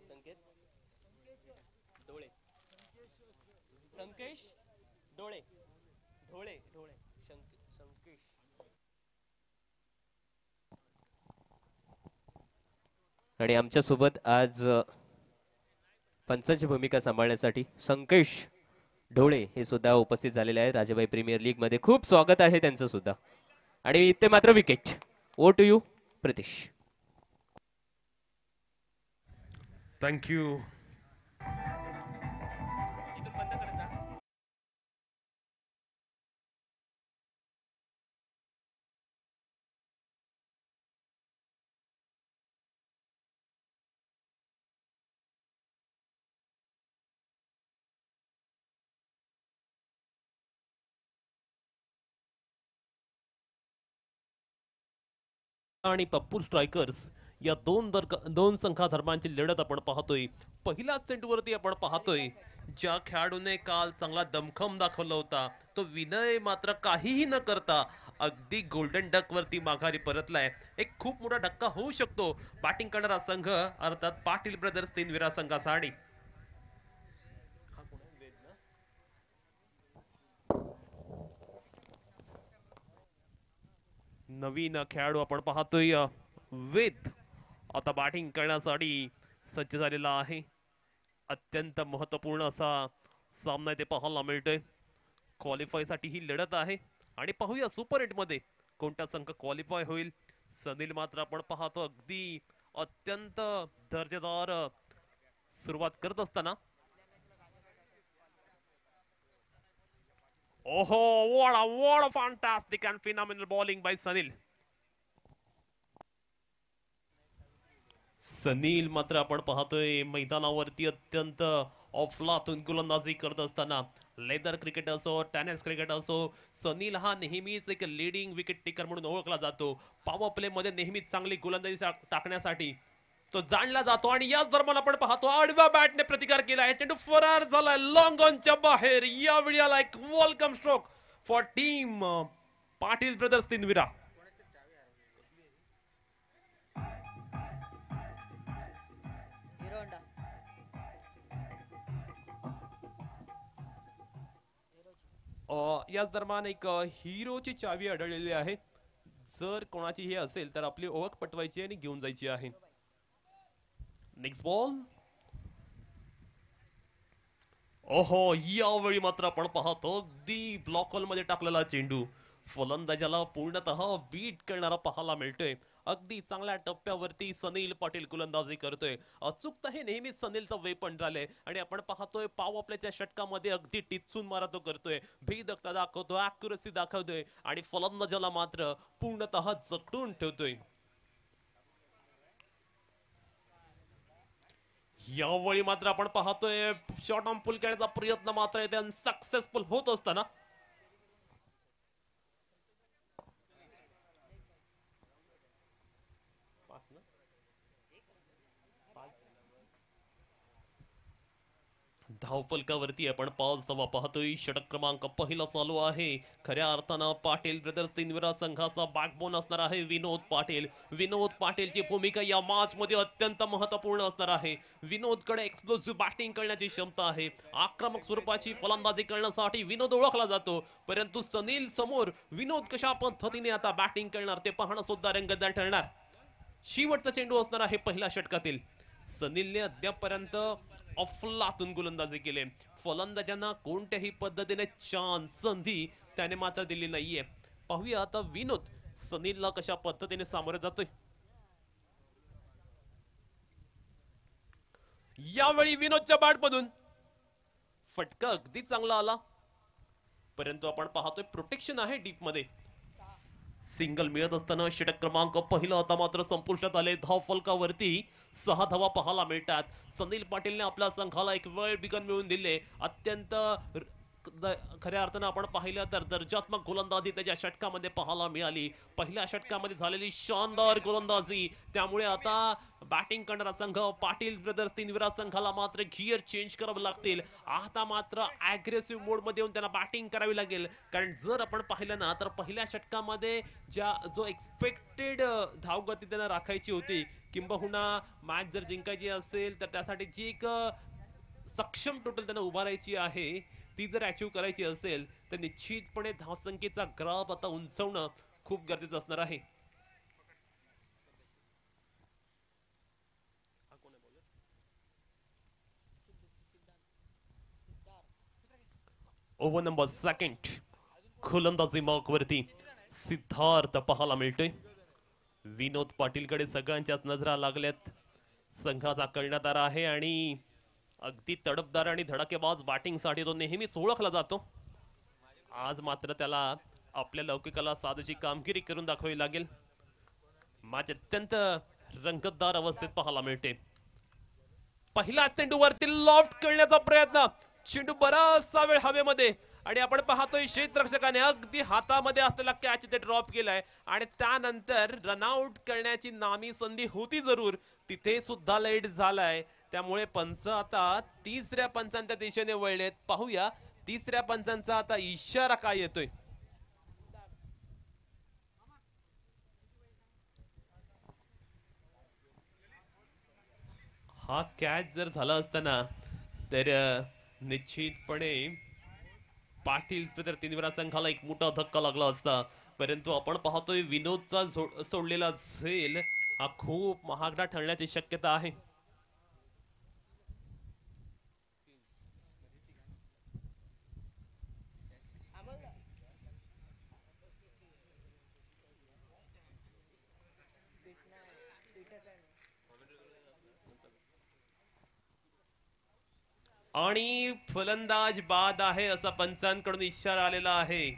संकेत डोळे, संकेश डोळे, ढोळे ढोळे, संकेश. आणि आमच्या सोबत आज पंचाची भूमिका सांभाळण्यासाठी संकेश ढोळे हे सुद्धा उपस्थित झालेले आहेत राजाबाई प्रीमियर लीग मध्ये. खूप स्वागत आहे त्यांचं सुद्धा. आणि इथे मात्र wicket. Over to you Pritish. Thank you. आणि पप्पू स्ट्रायकर्स या दोन संघाधर्मांची लढत आपण पाहतोय. पहिल्याच चेंडूवरती आपण पाहतोय ज्या खेळाडूने काल चांगला दमखम दाखवला होता तो विनय मात्र काहीही न करता अगदी गोल्डन डक वरती माघारी परतलाय. एक खूप मोठा धक्का होऊ शकतो बॅटिंग करणारा संघ अर्थात पाटील ब्रदर्स तीनविरा संघासाठी. नवीन खेळाडू आपण पाहतोय वेद आता बॅटिंग करण्यासाठी सज्ज झालेला आहे. अत्यंत महत्वपूर्ण असा सामना इथे पाहायला मिळतोय. क्वालिफाय साठी ही लढत आहे आणि पाहूया सुपर 8 मध्ये कोणता संघ क्वालिफाय होईल. सनील मात्र आपण पाहतो अगदी अत्यंत दर्जेदार सुरुवात करत असताना. ओहो, what a fantastic and phenomenal bowling by Sanil. Sanil मात्र आपण पाहतोय मैदानावरती अत्यंत अफलातून गोलंदाजी करत असताना. लेदर क्रिकेट असो टेनिस क्रिकेट असो सनील हा नेहमीच एक लीडिंग विकेट टेकर म्हणून ओळखला जातो. पॉवर प्ले मध्ये नेहमीच चांगली गोलंदाजी टाकण्यासाठी तो जाणला जातो. आणि याच दरम्यान आपण पाहतो आडव्या बॅटने प्रतिकार केलाय. चेंडू फरार झालाय लॉंग ऑनच्या बाहेर. यावेळी आला एक welcome stroke for team Patil brothers तीनविरा. याच दरम्यान एक हिरोची चावी आढळलेली आहे. जर कोणाची हे असेल तर आपली ओळख पटवायची आणि घेऊन जायची आहे. Next ball. ओहो, यावेळी मात्र आपण पाहतो अगदी ब्लॉक होल मध्ये टाकलेला चेंडू फलंदाजाला पूर्णतः बीट करणारा पाहायला मिळतोय. अगदी चांगल्या टप्प्यावरती सनील पाटील गोलंदाजी करतोय. अचूकता हे नेहमीच सनीलचं वेपन झालंय आणि आपण पाहतोय पॉवर प्लेच्या षटकामध्ये अगदी टिचून मारा तो करतोय. भेदकता दाखवतोय, अॅक्युरसी दाखवतोय आणि फलंदाजाला मात्र पूर्णतः जखडून ठेवतोय. यावेळी मात्र आपण पाहतोय शॉर्ट ऑन पुल करण्याचा प्रयत्न मात्र इथे सक्सेसफुल होत असताना धावफलकावरती आपण 5 धावा पाहतोय. षटक क्रमांक पहिला चालू आहे. खऱ्या अर्थानं पाटील ब्रदर्स तीनविरा संघाचा बॅकबोन असणार आहे विनोद पाटील. विनोद पाटीलची भूमिका या मॅच मध्ये अत्यंत महत्वपूर्ण असणार आहे. विनोदकडे एक्सप्लोसिव्ह बॅटिंग करण्याची क्षमता आहे. आक्रमक स्वरूपाची फलंदाजी करण्यासाठी विनोद ओळखला जातो. परंतु सनील समोर विनोद कशा पद्धतीने आता बॅटिंग करणार ते पाहणं सुद्धा रंगतदार ठरणार. शेवटचा चेंडू असणार आहे पहिल्या षटकातील. सनीलने अद्यापपर्यंत अफलातून गोलंदाजी केले. फलंदाजांना कोणत्याही पद्धतीने चान्स संधी त्याने मात्र दिली नाहीये. पाहूया आता विनोद सनीलला कशा पद्धतीने सामोरे जातोय. यावेळी विनोदच्या बॅटमधून फटका अगदी चांगला आला परंतु आपण पाहतोय प्रोटेक्शन आहे डीप मध्ये. सिंगल मिळत असताना षटक क्रमांक पहिला आता मात्र संपुष्टात आले. धाव फलकावरती 6 धावा पाहायला मिळतात. सनील पाटीलने आपल्या संघाला एक वेळ बिगन मिळवून दिले. अत्यंत खऱ्या अर्थानं आपण पाहिलं तर दर्जात्मक गोलंदाजी त्याच्या षटकामध्ये पाहायला मिळाली. पहिल्या षटकामध्ये झालेली शानदार गोलंदाजी त्यामुळे आता बॅटिंग करणारा संघ पाटील ब्रदर्स तीनविरा संघाला मात्र गिअर चेंज करावे लागतील. आता मात्र अग्रेसिव्ह मोड मध्ये येऊन त्यांना बॅटिंग करावी लागेल, कारण जर आपण पाहिलं ना तर पहिल्या षटकामध्ये जो एक्सपेक्टेड धावगती त्यांना राखायची होती, किंबहुना मॅच जर जिंकायची असेल तर त्यासाठी जी एक सक्षम टोटल त्यांना उभारायची आहे ती जर अचीव्ह करायची असेल तर निश्चितपणे धावसंख्येचा ग्राफ आता उंचवणं खूप गरजेचं असणार आहे. ओव्हर नंबर सेकंड, गोलंदाजी मार्क वरती सिद्धार्थ पाहायला मिळतोय. विनोद पाटीलकडे सगळ्यांच्याच नजरा लागल्यात. संघाचा कर्णधार आहे आणि अगदी तडफदार आणि धडाकेबाज बॅटिंगसाठी तो नेहमीच ओळखला जातो. आज मात्र त्याला आपल्या लौकिकाला साधीची कामगिरी करून दाखवावी लागेल. मॅच अत्यंत रंगतदार अवस्थेत पाहायला मिळते. पहिला चेंडूवरती लॉफ्ट करण्याचा प्रयत्न, चेंडू बराचसा वेळ हवेमध्ये आणि आपण पाहतोय क्षेत्ररक्षकाने अगदी हातामध्ये असलेला कॅच ते ड्रॉप केलाय आणि त्यानंतर रनआउट करण्याची नामी संधी होती जरूर, तिथे सुद्धा लेट झालाय. त्यामुळे पंच आता तिसऱ्या पंचांच्या दिशेने वळलेत. पाहूया तिसऱ्या पंचांचा आता इशारा काय येतोय. हा कॅच जर झाला असताना तर निश्चितपणे पाटील तर तीनवेळा संघाला एक मोठा धक्का लागला असता. परंतु आपण पाहतोय विनोदचा सोडलेला झेल हा खूप महागडा ठरण्याची शक्यता आहे. आणि फलंदाज बाद आहे असा पंचांकडून इशारा आलेला आहे.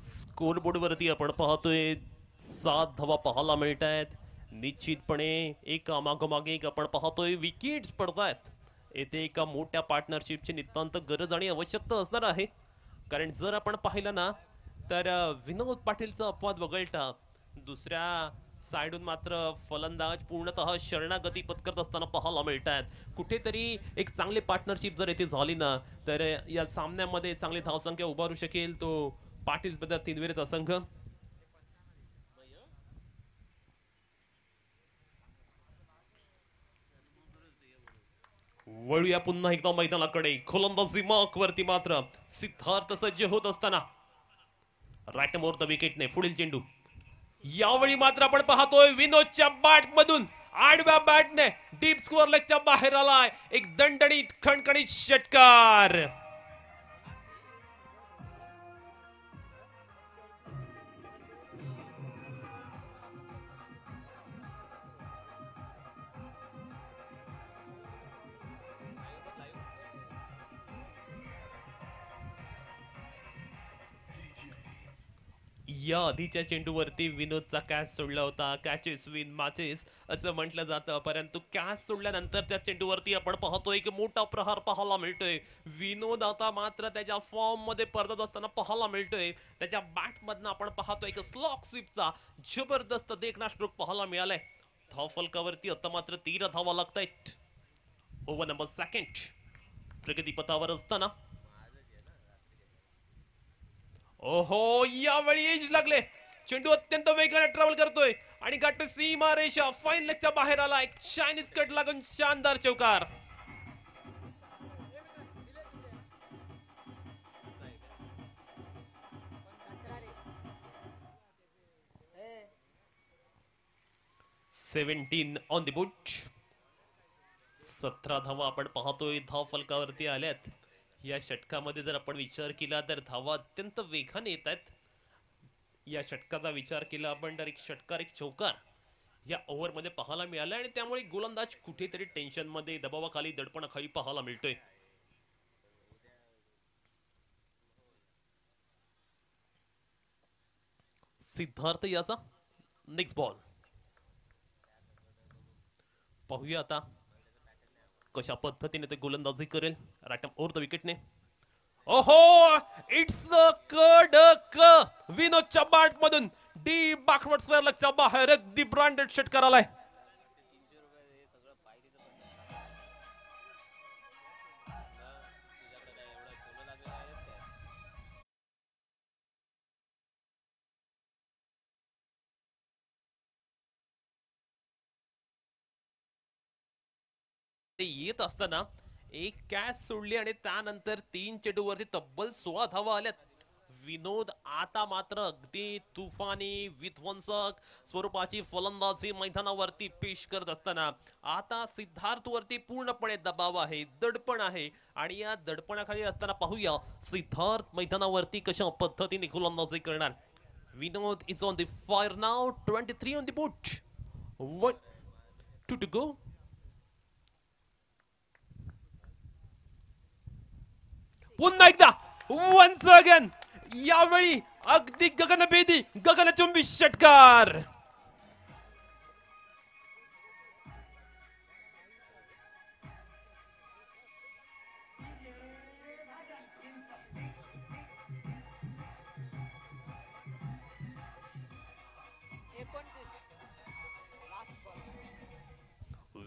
स्कोरबोर्ड वरती आपण पाहतोय 7 धावा पाहायला मिळत आहेत. निश्चितपणे एका मागोमाग एक आपण पाहतोय विकेट्स पडतायत. येथे एका मोठ्या पार्टनरशिपची नितांत गरज आणि आवश्यकता असणार आहे, कारण जर आपण पाहिलं ना तर विनोद पाटीलचा अपवाद वगळता दुसऱ्या साइडून मात्र फलंदाज पूर्णतः शरणागती पत्करत असताना पाहायला मिळत आहेत. कुठेतरी एक चांगली पार्टनरशिप जर येथे झाली ना तर या सामन्यामध्ये चांगली धावसंख्या उभारू शकेल तो पाटील ब्रदर तीनवेरेचा संघ. वळूया पुन्हा एकदा मैदानाकडे. गोलंदाजी मार्क वरती मात्र सिद्धार्थ सज्ज होत असताना राईट मोर द विकेटने पुढील चेंडू. यावेळी मात्र आपण पाहतोय विनोदच्या बॅट मधून आडव्या बॅटने डीप स्कोअर लेगच्या बाहेर आलाय एक दणदणीत खणखणीत षटकार. या आधीच्या चेंडूवरती विनोदचा कॅच सोडला होता. कॅचेस विन मॅचेस असं म्हटलं जातं, परंतु कॅच सोडल्यानंतर त्या चेंडूवरती आपण पाहतोय एक मोठा प्रहार पाहायला मिळतोय. विनोद आता मात्र त्याच्या फॉर्म मध्ये परतत असताना पाहायला मिळतोय. त्याच्या बॅट मधनं आपण पाहतोय एक स्लॉक स्वीपचा जबरदस्त देखणा स्ट्रोक पाहायला मिळालाय. धावफलकावरती आता मात्र 13 धावा लागतायत. ओव्हर नंबर सेकंड प्रगतीपथावर असताना ओहो यावेळी एज लागले. चेंडू अत्यंत वेगाने ट्रॅव्हल करतोय आणि गाठतोय सीमा रेषा. फाईन लेगच्या बाहेर आला एक चायनीज कट लागून शानदार चौकार. Seventeen on the boot. 17 धावा आपण पाहतोय धाव फलकावरती आल्यात. या षटकामध्ये जर आपण विचार केला तर धावा अत्यंत वेगाने येत आहेत. या षटकाचा विचार केला आपण तर एक षटकार एक चौकार या ओव्हर मध्ये पाहायला मिळाला आणि त्यामुळे गोलंदाज कुठेतरी टेन्शन मध्ये दबावाखाली दडपणाखाली पाहायला मिळतोय. सिद्धार्थ याचा नेक्स्ट बॉल. पाहूया आता कशा पद्धतीने ते गोलंदाजी करेल. राईट ओव्हर द विकेटने. ओहो, इट्स कडक. विनोदच्या बॅट मधून डीप बॅकवर्ड स्क्वेअर लगच्या बाहेर अगदी ब्रँडेड षटकार आलाय. ते येत असताना एक कॅच सोडली आणि त्यानंतर 3 चेंडूवरती तब्बल 16 धावा आल्यात. विनोद आता मात्र अगदी तुफानी विध्वंसक स्वरूपाची फलंदाजी मैदानावरती पेश करत असताना आता सिद्धार्थ वरती पूर्णपणे दबाव आहे, दडपण आहे आणि या दडपणाखाली असताना पाहूया सिद्धार्थ मैदानावरती कशा पद्धतीने गोलंदाजी करणार. Vinod is on the fire now. 23 on the boot. 1 to go. पुन्हा एकदा वन्स अगेन, यावेळी अगदी गगनभेदी गगनचुंबी षटकार.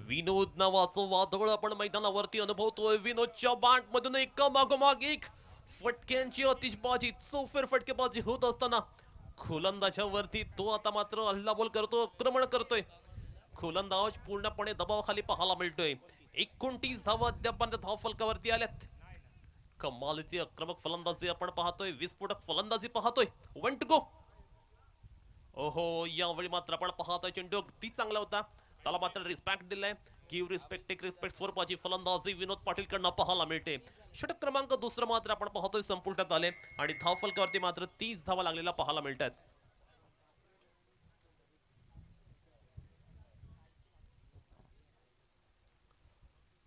विनोद नावाचं वादळ आपण मैदानावरती अनुभवतोय. विनोदच्या बॅट मधून एका मागोमाग एक फटक्यांची आतिषबाजी, चौफेर फटकेबाजी होत असताना गोलंदाजा वरती तो आता मात्र हल्लाबोल करतो, आक्रमण करतोय. गोलंदाज पूर्णपणे दबावाखाली पाहायला मिळतोय. 29 धावा अद्यापर्यंत धाव फलकावरती आल्यात. कमालीची आक्रमक फलंदाजी आपण पाहतोय, विस्फोटक फलंदाजी पाहतोय. 1 टू गो. ओहो, यावेळी मात्र आपण पाहतोय चेंडू अगदी चांगला होता, त्याला मात्र रिस्पेक्ट दिलाय. गिव्ह रिस्पेक्ट टेक रिस्पेक्ट स्वरूपाची फलंदाजी विनोद पाटील कडनं पाहायला मिळते. षटक क्रमांक 2 मात्र आपण पाहतोय संपुष्टात आले आणि धाव फलकावरती मात्र 30 धावा लागलेला पाहायला मिळतात.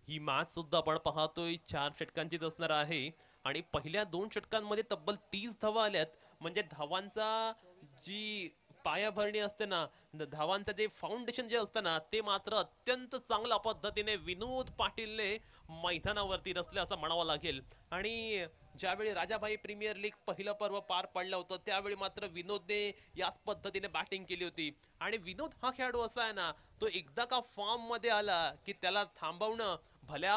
ही मॅच सुद्धा आपण पाहतोय 4 षटकांचीच असणार आहे आणि पहिल्या 2 षटकांमध्ये तब्बल 30 धावा आल्यात. म्हणजे धावांचा जी पायाभरणी असते ना, धावांचं जे फाउंडेशन जे असतं ना, ते मात्र अत्यंत चांगल्या पद्धतीने विनोद पाटीलने मैदानावरती रचले असं म्हणावं लागेल. आणि ज्यावेळी राजाभाई प्रीमियर लीग पहिलं पर्व पार पडलं होतं त्यावेळी मात्र विनोदने याच पद्धतीने बॅटिंग केली होती. आणि विनोद हा खेळाडू असा आहे ना, तो एकदा का फॉर्म मध्ये आला की त्याला थांबवणं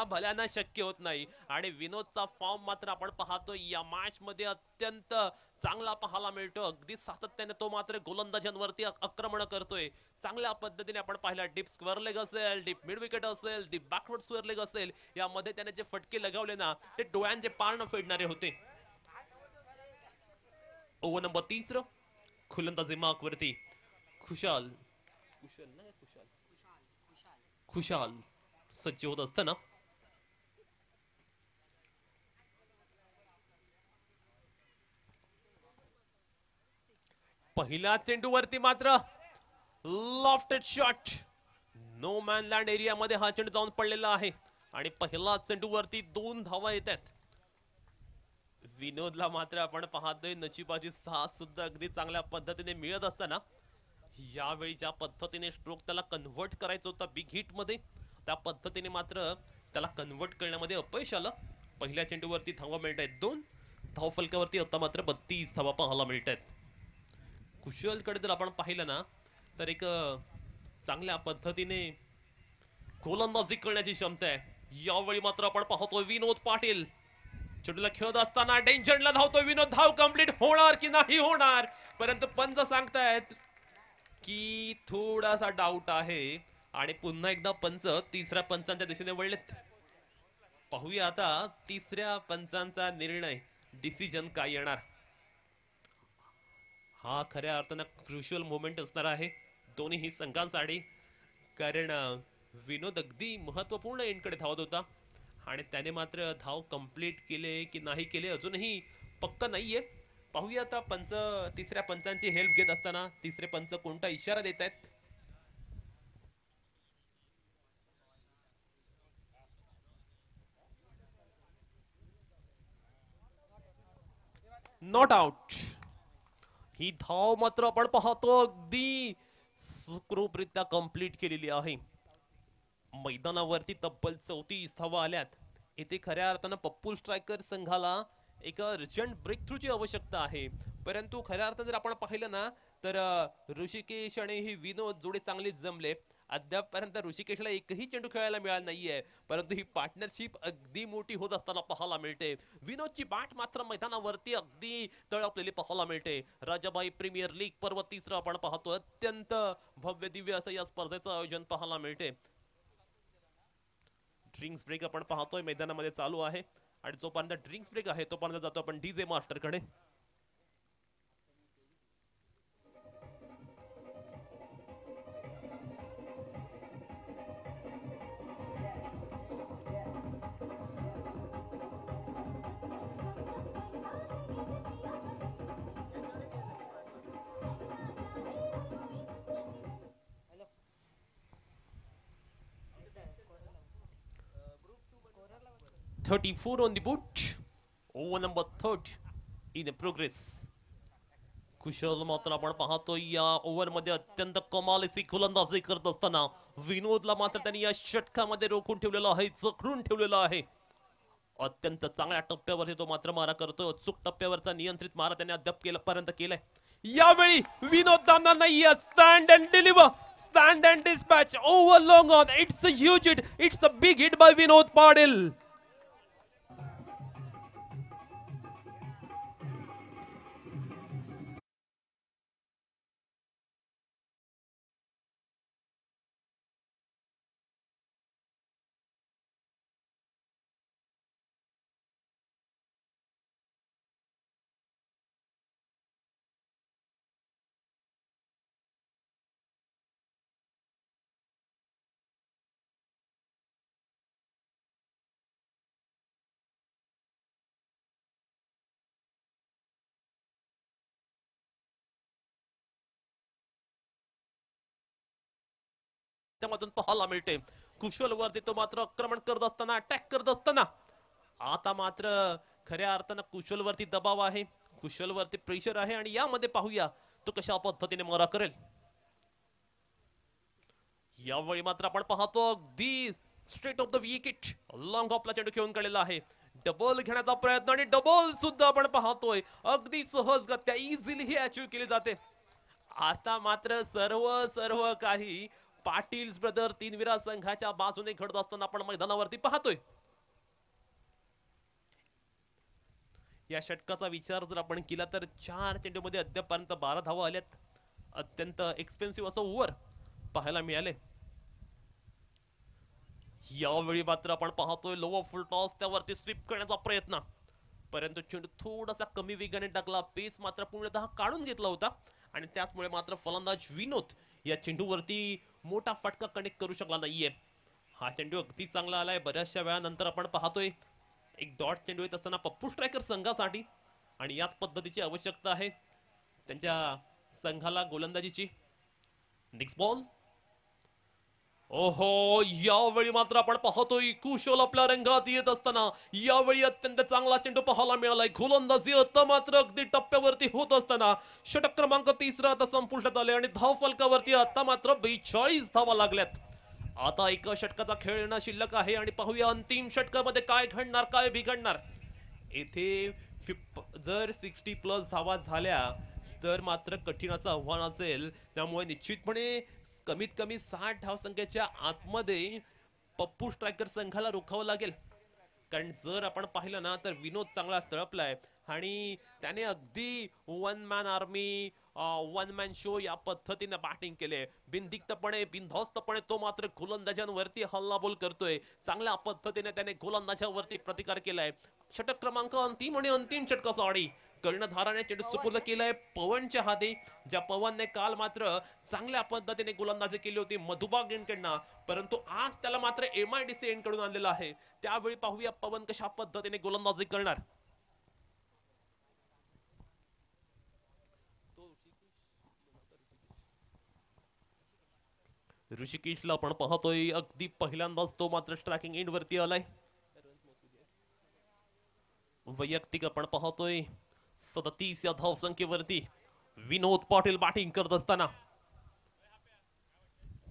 भल्याना शक्य होत नाही. आणि विनोदचा फॉर्म मात्र आपण पाहतो या मॅच मध्ये अत्यंत चांगला पाहायला मिळतो. अगदी सातत्याने तो मात्र गोलंदाजांवरती आक्रमण करतोय. चांगल्या पद्धतीने आपण पाहिला, डीप स्क्वेअर लेग असेल, डीप मिड विकेट असेल, डीप बॅकवर्ड स्क्वेअर लेग असेल, यामध्ये त्याने जे फटके लगावले ना, ते डोळ्यांचे पारण फेडणारे होते. ओव्हर नंबर 3, गोलंदाजी मार्क वरती खुशाल सज्ज होत असताना पहिल्या चेंडूवरती मात्र lofted shot, no man land एरियामध्ये हा चेंडू जाऊन पडलेला आहे आणि पहिला चेंडूवरती 2 धावा येतात. विनोदला मात्र आपण पाहतोय नशिबाची साथ सुद्धा अगदी चांगल्या पद्धतीने मिळत असताना यावेळी ज्या पद्धतीने स्ट्रोक त्याला कन्व्हर्ट करायचं होता बिग हिट मध्ये, त्या पद्धतीने मात्र त्याला कन्व्हर्ट करण्यामध्ये अपयश आलं. पहिल्या चेंडूवरती धावा मिळत आहेत 2, धाव फलकावरती आता मात्र 32 धावा पाहायला मिळत आहेत. कुशलकडे जर आपण पाहिलं ना, तर एक चांगल्या पद्धतीने गोलंदाजी करण्याची क्षमता आहे. यावेळी मात्र आपण पाहतोय विनोद पाटील चेंडूला खेळत असताना डेंजरला धावतोय विनोद. धाव कंप्लीट होणार की नाही होणार, परंतु पंच सांगतायत की थोडासा डाऊट आहे आणि पुन्हा एकदा पंच तिसऱ्या पंचांच्या दिशेने वळलेत. पाहूया आता तिसऱ्या पंचांचा निर्णय, डिसिजन काय येणार. हा खऱ्या अर्थानं क्रुशियल मोमेंट असणार आहे दोन्ही संघांसाठी, कारण विनोद अगदी महत्वपूर्ण एंडकडे धावत होता आणि त्याने मात्र धाव कंप्लीट केले की नाही केले अजूनही पक्का नाहीये. पाहूया आता पंच तिसऱ्या पंचांची हेल्प घेत असताना तिसरे पंच कोणता इशारा देत आहेत. Not out. ही धाव मात्र आपण पाहतो अगदी सुखरूपरित्या कंप्लीट केलेली आहे. मैदानावरती तब्बल 34 धावा आल्यात. इथे खऱ्या अर्थानं पप्पू स्ट्रायकर संघाला एक अर्जंट ब्रेक थ्रूची आवश्यकता आहे. परंतु खऱ्या अर्थानं जर आपण पाहिलं ना तर ऋषिकेश आणि ही विनोद जोडे चांगले जमले. अद्यापपर्यंत ऋषिकेशला एकही चेंडू खेळायला मिळाला नाहीये, परंतु ही पार्टनरशिप अगदी मोठी होत असताना पाहायला मिळते. विनोदची बॅट मात्र मैदानावरती अगदी तळपलेली पाहायला मिळते. राजाबाई प्रीमियर लीग पर्व तिसरं आपण पाहतो. अत्यंत भव्य दिव्य असं या स्पर्धेचं आयोजन पाहायला मिळते. ड्रिंक्स ब्रेक आपण पाहतोय मैदानामध्ये चालू आहे आणि जोपर्यंत ड्रिंक्स ब्रेक आहे तोपर्यंत जातो आपण डीजे मास्टर कडे. .34 on the boot. Over number 3 in progress. कुशल मात्र आपण पाहतो या ओव्हर मध्ये अत्यंत कमालीची गोलंदाजी करत असताना विनोदला मात्र त्यांनी या षटकामध्ये रोखून ठेवलेलं आहे, जखडून ठेवलेलं आहे. अत्यंत चांगल्या टप्प्यावरती तो मात्र मारा करतो. अचूक टप्प्यावरचा नियंत्रित मारा त्याने अद्याप पर्यंत केलाय. यावेळी विनोद दामणार नाहीये. Stand and deliver, stand and dispatch over long on. It's a huge hit, it's a big hit by Vinod Patil. मधून पाहायला मिळते. कुशल वरती तो मात्र आक्रमण करत असताना, अटॅक करत असताना आता मात्र खऱ्या अर्थानं कुशल वरती दबाव आहे, कुशल वरती प्रेशर आहे आणि यामध्ये पाहूया तो कशा पद्धतीने मारा करेल. यावेळी मात्र आपण पाहतो अगदी straight off the wicket long ऑफला चेंडू खेळून काढलेला आहे. डबल घेण्याचा प्रयत्न आणि डबल सुद्धा आपण पाहतोय अगदी सहजगत्या इझिली ही अचीव केली जाते. आता मात्र सर्व काही पाटील ब्रदर तीनविरा संघाच्या बाजूने घडत असताना आपण मैदानावरती पाहतोय. या षटकाचा विचार जर आपण केला तर 4 चेंडूमध्ये अद्यापर्यंत 12 धावा आल्यात. अत्यंत एक्सपेन्सिव्ह असं ओव्हर पाहायला मिळाले. यावेळी मात्र आपण पाहतोय लोअर फुल टॉस त्यावरती स्वीप करण्याचा प्रयत्न, परंतु चेंडू थोडासा कमी वेगाने टाकला. पेस मात्र पूर्णतः काढून घेतला होता आणि त्याचमुळे मात्र फलंदाज विनोद या चेंडूवरती मोठा फटका कनेक्ट करू शकला नाहीये. हा चेंडू अगदी चांगला आलाय. बऱ्याचशा वेळानंतर आपण पाहतोय एक डॉट चेंडू येत असताना पप्पू स्ट्रायकर संघासाठी आणि याच पद्धतीची आवश्यकता आहे त्यांच्या संघाला गोलंदाजीची. Next ball. ओहो, यावेळी मात्र आपण पाहतोय कुशल आपल्या रंगात येत असताना यावेळी अत्यंत चांगला चेंडू पाहायला मिळालाय. गोलंदाजी आता मात्र अगदी टप्प्यावरती होत असताना षटक क्रमांक 3 आता संपुष्टात आले आणि धाव फलकावरती आता मात्र 42 धावा लागल्यात. आता एक षटकाचा खेळणं शिल्लक आहे आणि पाहूया अंतिम षटकामध्ये काय घडणार, काय बिघडणार. येथे जर 60+ धावा झाल्या तर मात्र कठीण असं आव्हान असेल. त्यामुळे निश्चितपणे कमीत कमी 60 धावसंख्येच्या आतमध्ये पप्पू स्ट्रायकर संघाला रोखावं लागेल. कारण जर आपण पाहिलं ना तर विनोद चांगला तळपलाय आणि त्याने अगदी one man army, one man show या पद्धतीने बॅटिंग केले. बिनदिक्तपणे, बिनधास्तपणे तो मात्र गोलंदाजांवरती हल्लाबोल करतोय. चांगल्या पद्धतीने त्याने गोलंदाजांवरती प्रतिकार केलाय. षटक क्रमांक अंतिम आणि अंतिम षटकासाठी कर्णधाराने चेंडू सुपूर्द केलाय पवनच्या हाती. ज्या पवनने काल मात्र चांगल्या पद्धतीने गोलंदाजी केली होती मधुबाग एंडकडनं, परंतु आज त्याला मात्र MIDC एंडकडून आणलेला आहे. त्यावेळी पाहूया पवन कशा पद्धतीने गोलंदाजी करणार. ऋषिकेशला आपण पाहतोय अगदी पहिल्यांदाच तो मात्र स्ट्रायकिंग एंड वरती आलाय. वैयक्तिक आपण पाहतोय 37 या धावसंख्येवरती विनोद पाटील बॅटिंग करत असताना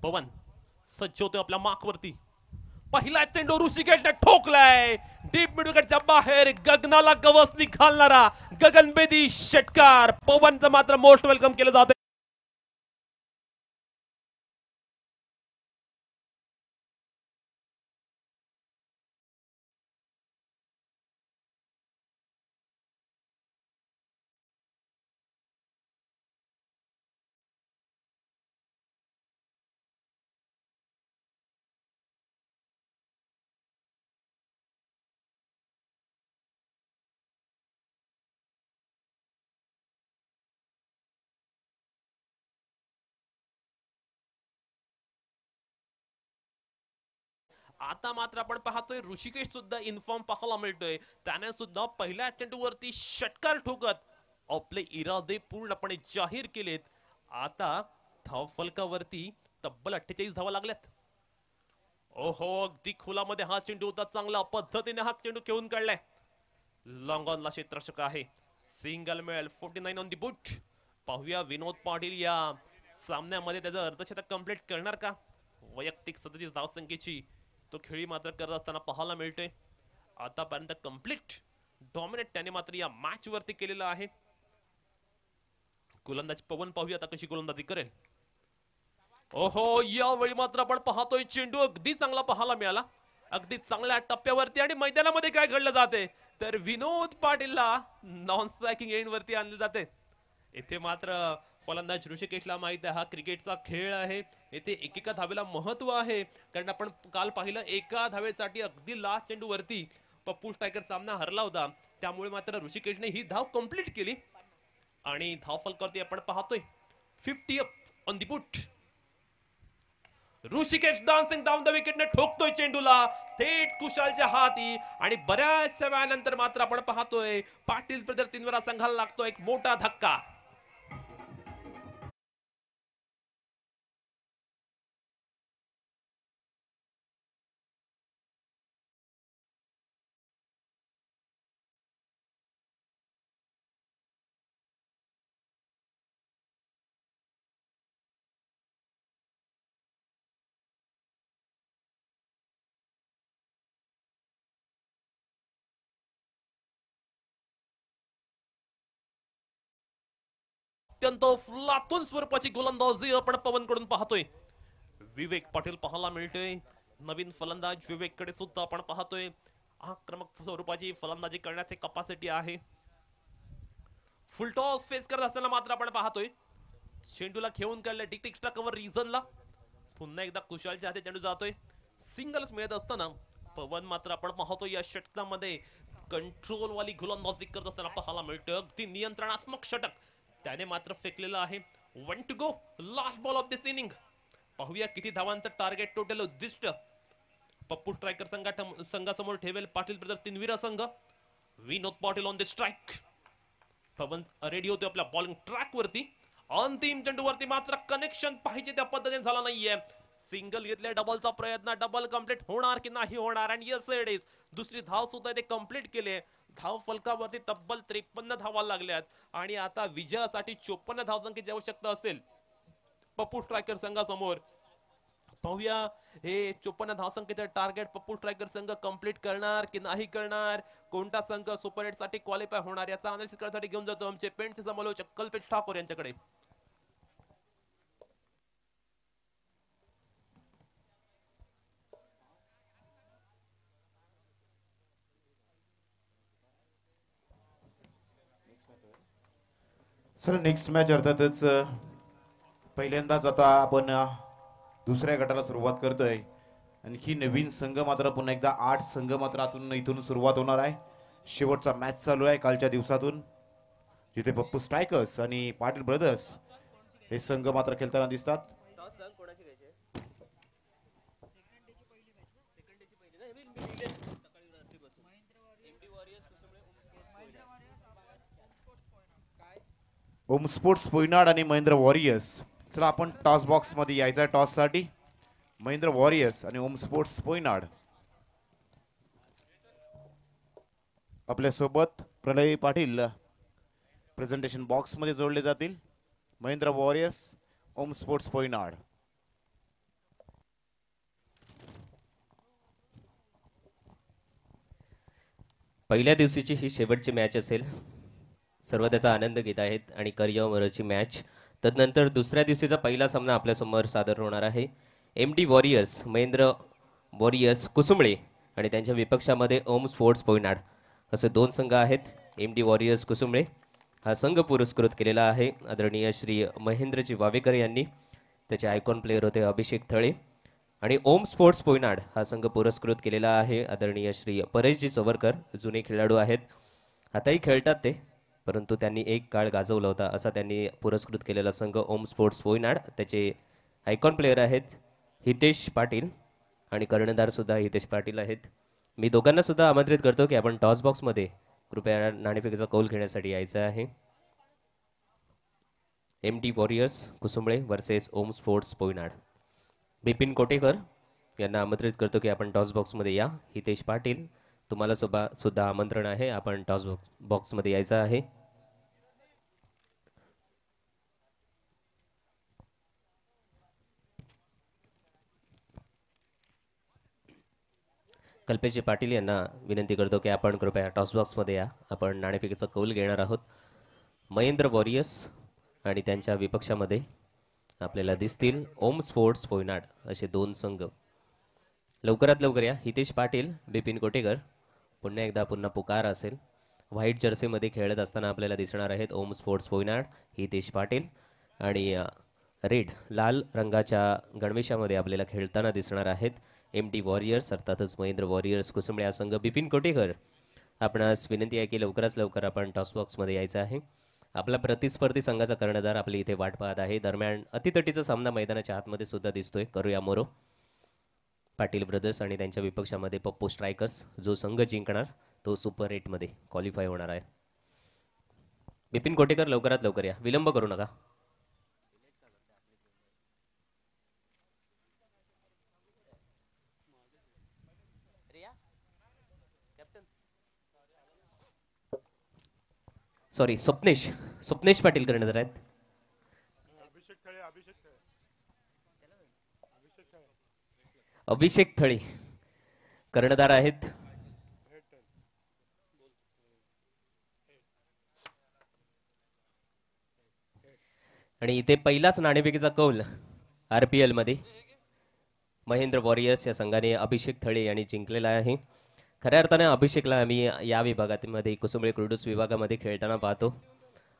पवन सज्ज होतोय आपल्या माकवरती. पहिला चेंडू ऋषिकेशने ठोकलाय डीप मिड विकेटच्या बाहेर. गगनाला गवस निघालणारा गगनभेदी षटकार. पवनचं मात्र मोस्ट वेलकम केलं जात. आता मात्र आपण पाहतोय ऋषिकेश सुद्धा इन्फॉर्म पाहायला मिळतोय. त्याने सुद्धा पहिल्या चेंडूवरती षटकार ठोकत आपले इरादे पूर्णपणे जाहीर केलेत. आता धाव फलकावरती तब्बल 48 धावा लागल्यात. ओहो अगदी खुलामध्ये हा चेंडू होता. चांगल्या पद्धतीने हा चेंडू खेळून काढलाय. लॉंग ऑनला क्षेत्ररक्षक आहे. सिंगल मिळेल 49 ऑन दी बुट. पाहूया विनोद पाटील या सामन्यामध्ये त्याचं अर्धशतक कंप्लीट करणार का. वैयक्तिक 37 धावसंख्येची तो खेळी मात्र करत असताना पाहायला मिळतोय. आतापर्यंत कंप्लीट डॉमिनेट त्याने मात्र या मॅच वरती केलेला आहे. गोलंदाजी पवन पाहूया आता कशी गोलंदाजी करेल. ओहो यावेळी मात्र आपण पाहतोय चेंडू अगदी चांगला पाहायला मिळाला. अगदी चांगल्या टप्प्यावरती आणि मैदानामध्ये काय घडलं जाते तर विनोद पाटीलला नॉन स्ट्रायकिंग एंड वरती आणले जाते. इथे मात्र फलंदाज ऋषिकेशला माहित आहे हा क्रिकेटचा खेळ आहे. येथे एकेका धावेला महत्व आहे. कारण आपण काल पाहिलं एका धावेसाठी अगदी लास्ट चेंडू वरती पप्पू स्ट्रायकर सामना हरला होता. त्यामुळे मात्र ऋषिकेशने ही धाव कंप्लीट केली आणि धाव फलकावरती आपण पाहतोय 50 up on the boot. Hrishikesh dancing down the विकेटने ठोकतोय चेंडूला थेट कुशालच्या हाती. आणि बऱ्याचशा वेळानंतर मात्र आपण पाहतोय पाटील ब्रदर 3 वेळा संघाला लागतो एक मोठा धक्का. अत्यंत अफलातून स्वरूपाची गोलंदाजी आपण पवन कडून पाहतोय. विवेक पाटील पाहायला मिळतोय. नवीन फलंदाज विवेक कडे सुद्धा आपण पाहतोय. आक्रमक स्वरूपाची फलंदाजी करण्याची कॅपॅसिटी आहे. फुल टॉस फेस करत असताना मात्र आपण पाहतोय चेंडूला खेळून काढलं डिक एक्स्ट्रा कव्हर रिझनला. पुन्हा एकदा कुशालच्या हाती चेंडू जातोय. सिंगल्स मिळत असताना पवन मात्र आपण पाहतोय या षटकामध्ये कंट्रोल वाली गोलंदाजी करत असताना पाहायला मिळतोय. अगदी नियंत्रणात्मक षटक त्याने मात्र फेकलेलं आहे. 1 to go last ball of this inning. पाहूया किती धावांचं टार्गेट टोटल उद्दिष्ट पप्पू स्ट्रायकर संघासमोर ठेवेल पाटील ब्रदर तिनविरा संघ. Vinod Patil on the strike. Pawan ready होतो आपल्या बॉलिंग ट्रॅक वरती. अंतिम चेंडूवरती मात्र कनेक्शन पाहिजे त्या पद्धतीने झाला नाहीये. सिंगल घेतले डबलचा प्रयत्न डबल कंप्लीट होणार की नाही होणार आणि यस इट इज. दुसरी धाव सुद्धा ते कंप्लीट केले. धाव फलकावरती तब्बल 53 धावा लागल्यात आणि आता विजयासाठी 54 धावसंख्येची आवश्यकता असेल पप्पू स्ट्रायकर संघासमोर. पाहूया हे 54 धावसंख्येचे टार्गेट पप्पू स्ट्रायकर संघ कंप्लीट करणार की नाही करणार. कोणता संघ सुपर 8 साठी क्वालिफाय होणार याचा अनालिसिस करण्यासाठी घेऊन जातो आमचे पेंटचे समालोचक कल्पेश ठाकूर यांच्याकडे. सर नेक्स्ट मॅच अर्थातच पहिल्यांदाच आता आपण दुसऱ्या गटाला सुरुवात करतोय. आणखी नवीन संघ मात्र पुन्हा एकदा 8 संघ मात्र इथून सुरुवात होणार आहे. शेवटचा मॅच चालू आहे कालच्या दिवसातून जिथे पप्पू स्ट्रायकर्स आणि पाटील ब्रदर्स हे संघ मात्र खेळताना दिसतात. ओम स्पोर्ट्स पोयनाड आणि महेंद्र वॉरियर्स. चला आपण टॉस बॉक्स मध्ये यायचं आहे टॉस साठी. महेंद्र वॉरियर्स आणि ओम स्पोर्ट्स पोयनाड आपल्या सोबत प्रलय पाटील प्रेझेंटेशन बॉक्स मध्ये जोडले जातील. महेंद्र वॉरियर्स ओम स्पोर्ट्स पोईनाड. पहिल्या दिवशीची ही शेवटची मॅच असेल. सर्व त्याचा आनंद घेत आहेत आणि करिअरवरची मॅच. तदनंतर दुसऱ्या दिवशीचा पहिला सामना आपल्यासमोर सादर होणार आहे. M D warriors Mahendra warriors Kusumbale आणि त्यांच्या विपक्षामध्ये ओम स्पोर्ट्स पोईनाड असे दोन संघ आहेत. एम डी वॉरियर्स कुसुंबळे हा संघ पुरस्कृत केलेला आहे आदरणीय श्री महेंद्रजी वावेकर यांनी. त्याचे आयकॉन प्लेयर होते अभिषेक थळे. आणि ओम स्पोर्ट्स पोईनाड हा संघ पुरस्कृत केलेला आहे आदरणीय श्री परेशजी चवरकर. जुने खेळाडू आहेत, आताही खेळतात ते, परंतु त्यांनी एक काळ गाजवला होता असा त्यांनी पुरस्कृत केलेला संघ ओम स्पोर्ट्स पोईनाड. त्याचे आयकॉन प्लेयर आहेत हितेश पाटील आणि कर्णधार सुद्धा हितेश पाटील आहेत. मी दोघांना सुद्धा आमंत्रित करतो की आपण टॉस बॉक्समध्ये कृपया नाणेफेकीचा कौल घेण्यासाठी यायचं आहे. एम डी वॉरियर्स कुसुंबळे वर्सेस ओम स्पोर्ट्स पोईनाड. बिपिन कोटेकर यांना आमंत्रित करतो की आपण टॉस बॉक्समध्ये या. हितेश पाटील तुम्हाला सुद्धा आमंत्रण आहे, आपण टॉस बॉक्समध्ये यायचं आहे. कल्पेशजी पाटील यांना विनंती करतो की आपण कृपया टॉस बॉक्समध्ये या, आपण नाणेफेकीचा कौल घेणार आहोत. महेंद्र वॉरियर्स आणि त्यांच्या विपक्षामध्ये आपल्याला दिसतील ओम स्पोर्ट्स पोईनाड असे दोन संघ. लवकरात लवकर या. हितेश पाटील, बिपिन कोटेकर पुन्हा पुकार असेल. व्हाईट जर्सीमध्ये खेळत असताना आपल्याला दिसणार आहेत ओम स्पोर्ट्स पोईनाड हितेश पाटील आणि रेड लाल रंगाच्या गणवेशामध्ये आपल्याला खेळताना दिसणार आहेत एम डी वॉरियर्स अर्थातच महेंद्र वॉरियर्स कुसुंबळे हा संघ. बिपिन कोटेकर आपणास विनंती आहे की लवकरात लवकर आपण टॉस बॉक्समध्ये यायचं आहे. आपला प्रतिस्पर्धी संघाचा कर्णधार आपली इथे वाट पाहत आहे. दरम्यान अतितटीचा सामना मैदानाच्या आतमध्ये सुद्धा दिसतोय. करूया मोरो. पाटील ब्रदर्स आणि त्यांच्या विपक्षामध्ये पप्पू स्ट्रायकर्स. जो संघ जिंकणार तो सुपर 8मध्ये क्वालिफाय होणार आहे. बिपिन कोटेकर लवकरात लवकर या, विलंब करू नका. सॉरी, स्वप्नेश पाटील कर्णधार आहेत. अभिषेक थळे कर्णधार आहेत. आणि इथे पहिलाच नाणेफेकीचा कौल RPL मध्ये महेंद्र वॉरियर्स या संघाने अभिषेक थळे यांनी जिंकलेला आहे. खऱ्या अर्थाने अभिषेकला आम्ही या विभागामध्ये कुसुंबळे क्रुडूस विभागामध्ये खेळताना पाहतो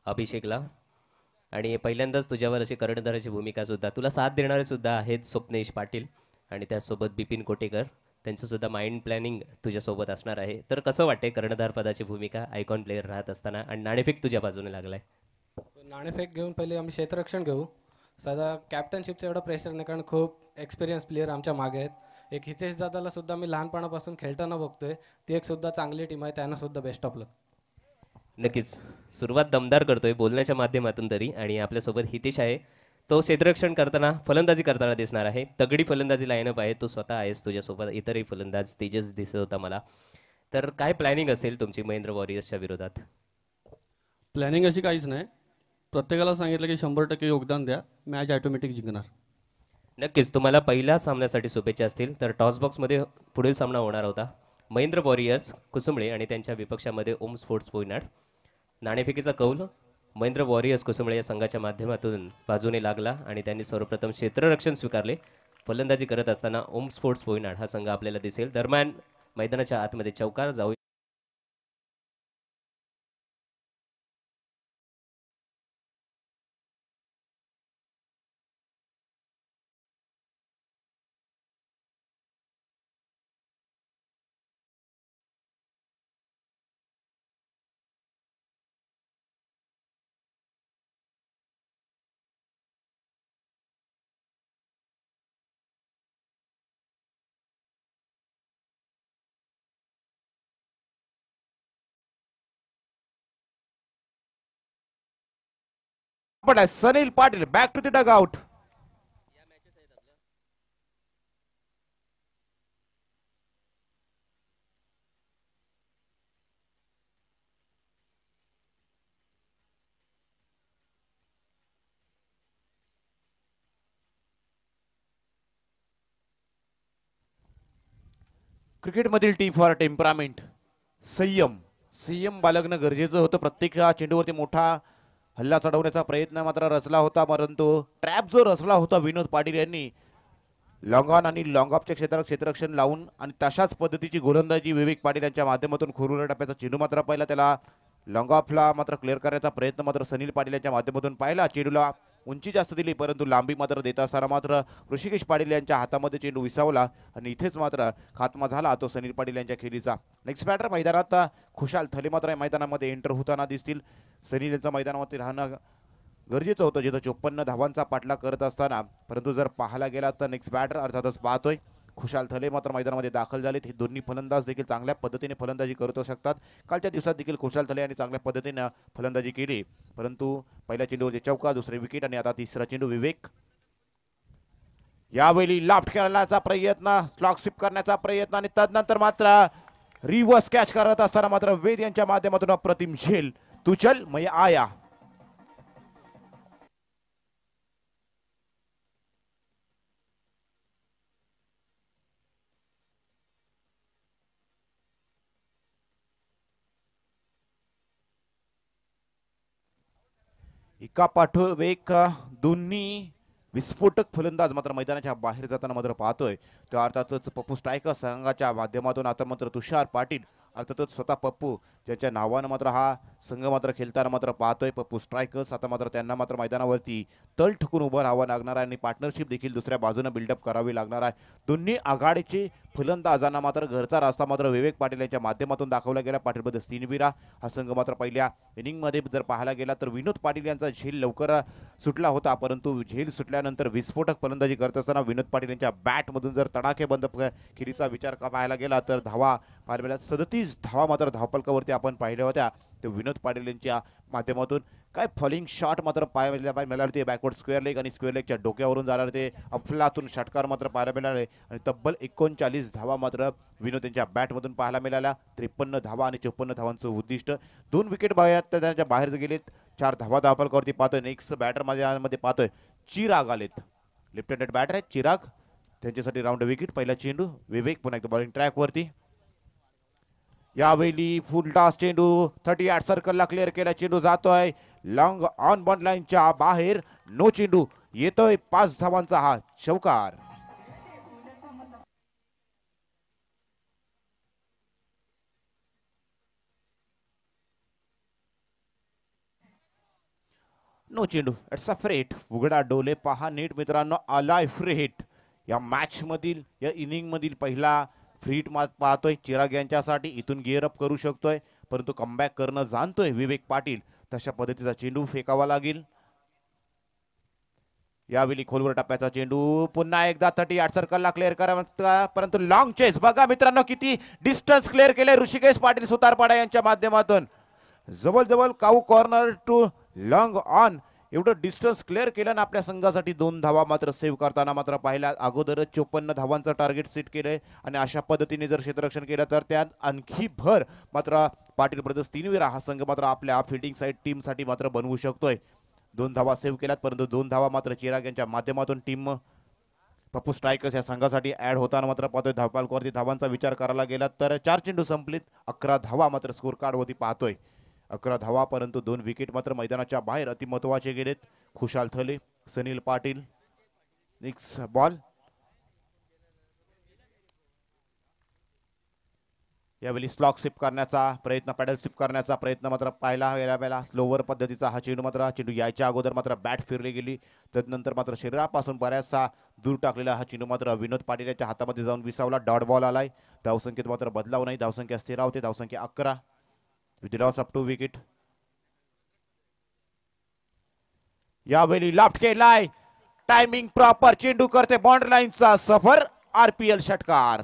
अभिषेकला. आणि पहिल्यांदाच तुझ्यावर अशी कर्णधाराची भूमिका सुद्धा तुला साथ देणारे सुद्धा आहेत स्वप्नेश पाटील आणि त्याचसोबत बिपिन कोटेकर. त्यांचं सुद्धा माइंड प्लॅनिंग तुझ्यासोबत असणार आहे. तर कसं वाटते कर्णधार पदाची भूमिका आयकॉन प्लेअर राहत असताना आणि नाणेफेक तुझ्या बाजूने लागलाय? नाणेफेक घेऊन पहिले आम्ही क्षेत्ररक्षण घेऊ. सध्या कॅप्टनशिपचं एवढं प्रेशर नाही, कारण खूप एक्सपिरियन्स प्लेयर आमच्या मागे आहेत. एक हितेश दादाला सुद्धा मी लहानपणापासून खेळताना बघतोय, ती एक सुद्धा चांगली टीम आहे, त्यांना सुद्धा बेस्ट ऑफ लक. नक्कीच सुरुवात दमदार करतोय बोलण्याच्या माध्यमातून तरी. आणि आपल्यासोबत हितेश आहे, तो क्षेत्ररक्षण करताना फलंदाजी करताना दिसणार आहे. तगडी फलंदाजी लाईनअप आहे, तू स्वतः आहेस, तुझ्यासोबत इतरही फलंदाज तेजस दिसत होता मला. तर काय प्लॅनिंग असेल तुमची महेंद्र वॉरियर्सच्या विरोधात? प्लॅनिंग अशी काहीच नाही, प्रत्येकाला सांगितलं की 100% योगदान द्या, मॅच ऑटोमॅटिक जिंकणार. नक्कीच तुम्हाला पहिल्या सामन्यासाठी शुभेच्छा असतील. तर टॉस बॉक्समध्ये पुढील सामना होणार होता महेंद्र वॉरियर्स कुसुंबळे आणि त्यांच्या विपक्षामध्ये ओम स्पोर्ट्स पोईनाड. नाणेफेकीचा कौल महेंद्र वॉरियर्स कुसुंबळे या संघाच्या माध्यमातून बाजूने लागला आणि त्यांनी सर्वप्रथम क्षेत्ररक्षण स्वीकारले. फलंदाजी करत असताना ओम स्पोर्ट्स पोईनाड हा संघ आपल्याला दिसेल. दरम्यान मैदानाच्या आतमध्ये चौकार जाऊ. पण Sunil Patil back to the dugout. क्रिकेटमधील टी फॉर टेम्परामेंट, संयम. संयम बाळगणं गरजेचं होतं. प्रत्येक चेंडूवरती मोठा हल्ला चढवण्याचा प्रयत्न मात्र रचला होता, परंतु ट्रॅप जो रचला होता विनोद पाटील यांनी लॉंग ऑन आणि लॉंग ऑफच्या क्षेत्रात क्षेत्ररक्षण लावून आणि तशाच पद्धतीची गोलंदाजी विवेक पाटील यांच्या माध्यमातून खुरुला टप्प्याचा चेंडू मात्र पाहिला. त्याला लॉंग ऑफला मात्र क्लिअर करण्याचा प्रयत्न मात्र सनील पाटील यांच्या माध्यमातून पाहिला. चेंडूला उंची जास्त दिली, परंतु लांबी मात्र देत असताना मात्र ऋषिकेश पाटील यांच्या हातामध्ये चेंडू विसावला आणि इथेच मात्र खात्मा झाला तो सनील पाटील यांच्या खेळीचा. नेक्स्ट बॅटर मैदानात खुशाल थले मात्र मैदानामध्ये एंटर होताना दिसतील. सनील यांचं मैदानामध्ये राहणं गरजेचं होतं, जिथं 54 धावांचा पाठलाग करत असताना. परंतु जर पाहायला गेला तर नेक्स्ट बॅटर अर्थातच पाहतोय खुशाल थले मात्र मैदानामध्ये दाखल झालेत. हे दोन्ही फलंदाज देखील चांगल्या पद्धतीने फलंदाजी करू शकतात. कालच्या दिवसात देखील खुशाल थले यांनी चांगल्या पद्धतीने फलंदाजी केली, परंतु पहिल्या चेंडूवरती चौका, दुसरे विकेट आणि आता तिसरा चेंडू विवेक. यावेळी लाफ्ट करण्याचा प्रयत्न, स्लॉग स्वीप करण्याचा प्रयत्न आणि तदनंतर मात्र रिव्हर्स कॅच करत असताना मात्र वेद यांच्या माध्यमातून अप्रतिम झेल. तू चल मैं आया. एका पाठोपाठ एक दोन्ही विस्फोटक फलंदाज मात्र मैदानाच्या बाहेर जाताना मात्र पाहतोय. तो अर्थातच पप्पू स्ट्रायकर संघाच्या माध्यमातून आता मात्र तुषार पाटील अर्थातच स्वतः पप्पू ज्यांच्या नावानं मात्र हा संघ मात्र खेळताना मात्र पाहतोय. पप्पू स्ट्रायकर्स आता मात्र त्यांना मात्र मैदानावरती तल ठोकून उभं राहावं लागणार आहे आणि पार्टनरशिप देखील दुसऱ्या बाजूने बिल्डअप करावी लागणार आहे. दोन्ही आघाडीचे फलंदाजांना मात्र घरचा रास्ता मात्र विवेक पाटील यांच्या माध्यमातून दाखवला गेला. पाटील बद्दल तीनविरा हा संघ मात्र पहिल्या इनिंगमध्ये जर पाहायला गेला तर विनोद पाटील यांचा झेल लवकर सुटला होता, परंतु झेल सुटल्यानंतर विस्फोटक फलंदाजी करत असताना विनोद पाटील यांच्या बॅटमधून जर तडाखेबंद खेळीचा विचार पाहायला गेला तर धावा पाहायला मिळाल्या. 37 धावा मात्र धावपलकावरती आपण पाहिल्या होत्या. ते विनोद पाटील यांच्या माध्यमातून काय फॉलिंग शॉट मात्र पाहायला मिळाले होते. बॅकवर्ड स्क्वेअर लेग आणि स्क्वेअर लेगच्या डोक्यावरून जाणारे ते अफलातून षटकार मात्र पाहायला मिळाले आणि तब्बल 39 धावा मात्र विनोद यांच्या बॅटमधून पाहायला मिळाल्या. 53 धावा आणि 54 धावांचं उद्दिष्ट. 2 विकेट त्यांच्या बाहेर गेलेत. 4 धावा धावपलकावरती पाहतोय. नेक्स्ट बॅटर मध्ये पाहतोय चिराग आलेत. लेफ्ट हँडेड बॅटर आहेत चिराग, त्यांच्यासाठी राऊंड विकेट. पहिला चेंडू विवेक पुन्हा एकदा बॉलिंग ट्रॅकवरती. यावेळी फुल टॉस चेंडू 38 सर्कलला क्लिअर केला. चेंडू जातोय लॉंग ऑन बॉन्ड लाईनच्या बाहेर. नो चेंडू येतोय. 5 धावांचा हा चौकार. नो चेंडू. It's a freight. उघडा डोले पहा नीट मित्रांनो. आलाय फ्रेट. या मॅच मधील या इनिंग मधील पहिला फ्रीट पाहतोय चिराग यांच्यासाठी. इथून गिअर अप करू शकतोय, परंतु कमबॅक करणं जाणतोय विवेक पाटील. तशा पद्धतीचा चेंडू फेकावा लागेल. यावेळी खोलवर टप्प्याचा चेंडू पुन्हा एकदा 38 सर्कलला क्लिअर करा, परंतु लॉंग चेस बघा मित्रांनो किती डिस्टन्स क्लिअर केले ऋषिकेश पाटील सुतारपाडा यांच्या माध्यमातून. जवळजवळ काऊ कॉर्नर टू लॉंग ऑन एवढं डिस्टन्स क्लिअर केलं ना आपल्या संघासाठी. 2 धावा मात्र सेव्ह करताना मात्र पाहिल्या. अगोदरच 54 धावांचं टार्गेट सेट केलंय आणि अशा पद्धतीने जर क्षेत्ररक्षण केलं तर त्यात आणखी भर मात्र पाटील ब्रदर्स तीनवेळा हा संघ मात्र आपल्या फिल्डिंग साईड टीमसाठी मात्र बनवू शकतोय. 2 धावा सेव्ह केल्यात, परंतु 2 धावा मात्र चिराग यांच्या माध्यमातून टीम पप्पू स्ट्रायकर्स या संघासाठी ऍड होताना मात्र पाहतोय. धावपालकावरती धावांचा विचार करायला गेला तर 4 चेंडू संपलीत. 11 धावा मात्र स्कोर कार्डवरती पाहतोय. 11 धावा, परंतु 2 विकेट मात्र मैदानाच्या बाहेर अतिमहत्वाचे गेलेत. खुशाल थले, सनील पाटील. Next ball. यावेळी स्लॉग स्वीप करण्याचा प्रयत्न, पॅडल स्वीप करण्याचा प्रयत्न मात्र पाहायला गेला. स्लोवर पद्धतीचा हा चेंडू मात्र चेंडू यायच्या अगोदर मात्र बॅट फिरली गेली. तदनंतर मात्र शरीरापासून बऱ्याचसा दूर टाकलेला हा चेंडू मात्र विनोद पाटील यांच्या हातामध्ये जाऊन विसावला. डॉट बॉल आलाय. धावसंख्येत मात्र बदलाव नाही. धावसंख्या स्थिर राहते. धावसंख्या 11 विथ लॉस ऑफ 2 विकेट. यावेळी लाफ्ट केलाय. Timing proper. चेंडू करते बाउंड्री लाईनचा सफर. RPL षटकार.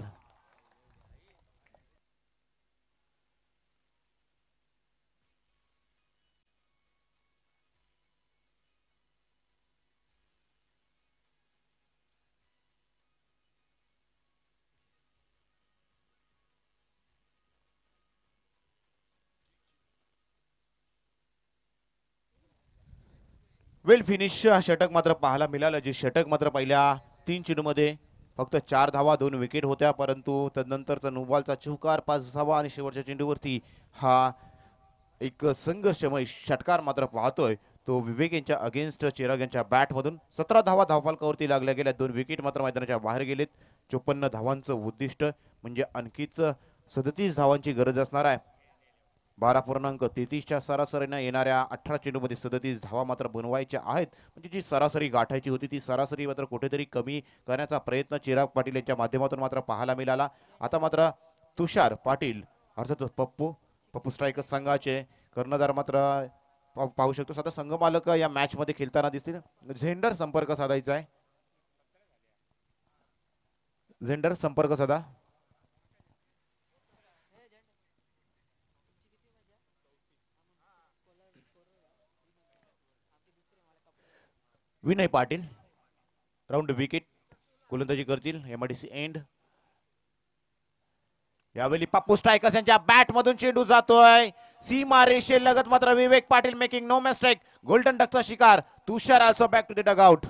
वेल फिनिश षटक मात्र पाहायला मिळालं. जे षटक मात्र पहिल्या 3 चेंडूमध्ये फक्त 4 धावा 2 विकेट होत्या, परंतु तदनंतरचा नुवालचा चौकार 5 धावा आणि शेवटच्या चेंडूवरती हा एक संघर्षमय षटकार मात्र पाहतोय तो विवेक यांच्या अगेन्स्ट चिराग यांच्या बॅटमधून. 17 धावा धावफलकावरती लागल्या गेल्या, 2 विकेट मात्र मैदानाच्या बाहेर गेलेत. 54 धावांचं उद्दिष्ट म्हणजे आणखीच 37 धावांची गरज असणार आहे. 12.33च्या सरासरीनं येणाऱ्या 18 चेंडूमध्ये 37 धावा मात्र बनवायच्या आहेत. म्हणजे जी सरासरी गाठायची होती ती सरासरी मात्र कुठेतरी कमी करण्याचा प्रयत्न चिराग पाटील यांच्या माध्यमातून मात्र पाहायला मिळाला. आता मात्र तुषार पाटील अर्थातच पप्पू स्ट्रायकर्स संघाचे कर्णधार मात्र पाहू शकतो. आता संघ मालक या मॅच मध्ये खेळताना दिसतील. झेंडर संपर्क साधायचा आहे. झेंडर संपर्क साधा. विनय पाटील राऊंड विकेट गोलंदाजी करतील. MIDC end. यावेळी पप्पू स्ट्रायकर्स यांच्या बॅट मधून चेंडू जातोय सीमा रेषे लगत मात्र Vivek Patil making no mistake. Golden डकचा शिकार. Tushar also back to the dugout.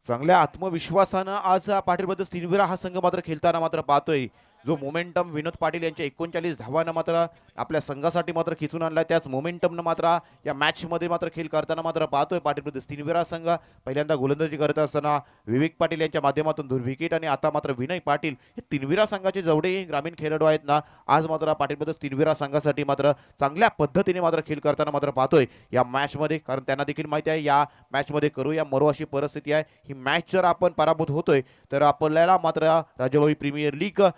चांगल्या आत्मविश्वासानं आज पाटील 3 हा संघ मात्र खेळताना मात्र पाहतोय. जो मोमेंटम विनोद पाटील यांच्या 39 धावांना मात्र आपल्या संघासाठी मात्र खिचून आणलाय, त्याच मोमेंटमनं मात्र या मॅच मध्ये मात्र खेळ करताना मात्र पाहतोय पाटील प्रदेश. 3 संघ पहिल्यांदा गोलंदाजी करत असताना विवेक पाटील यांच्या माध्यमातून 2 विकेट आणि आता मात्र विनय पाटील हे 3 संघाचे जेवढे ग्रामीण खेळाडू आहेत ना, आज मात्र पाटील प्रदेश 3 संघासाठी मात्र चांगल्या पद्धतीने मात्र खेळ करताना मात्र पाहतोय या मॅच मध्ये. कारण त्यांना देखील माहिती आहे या मॅच मध्ये करू या मरो अशी परिस्थिती आहे. ही मॅच जर आपण पराभूत होतोय तर आपल्याला मात्र राजाभाई प्रीमियर लीग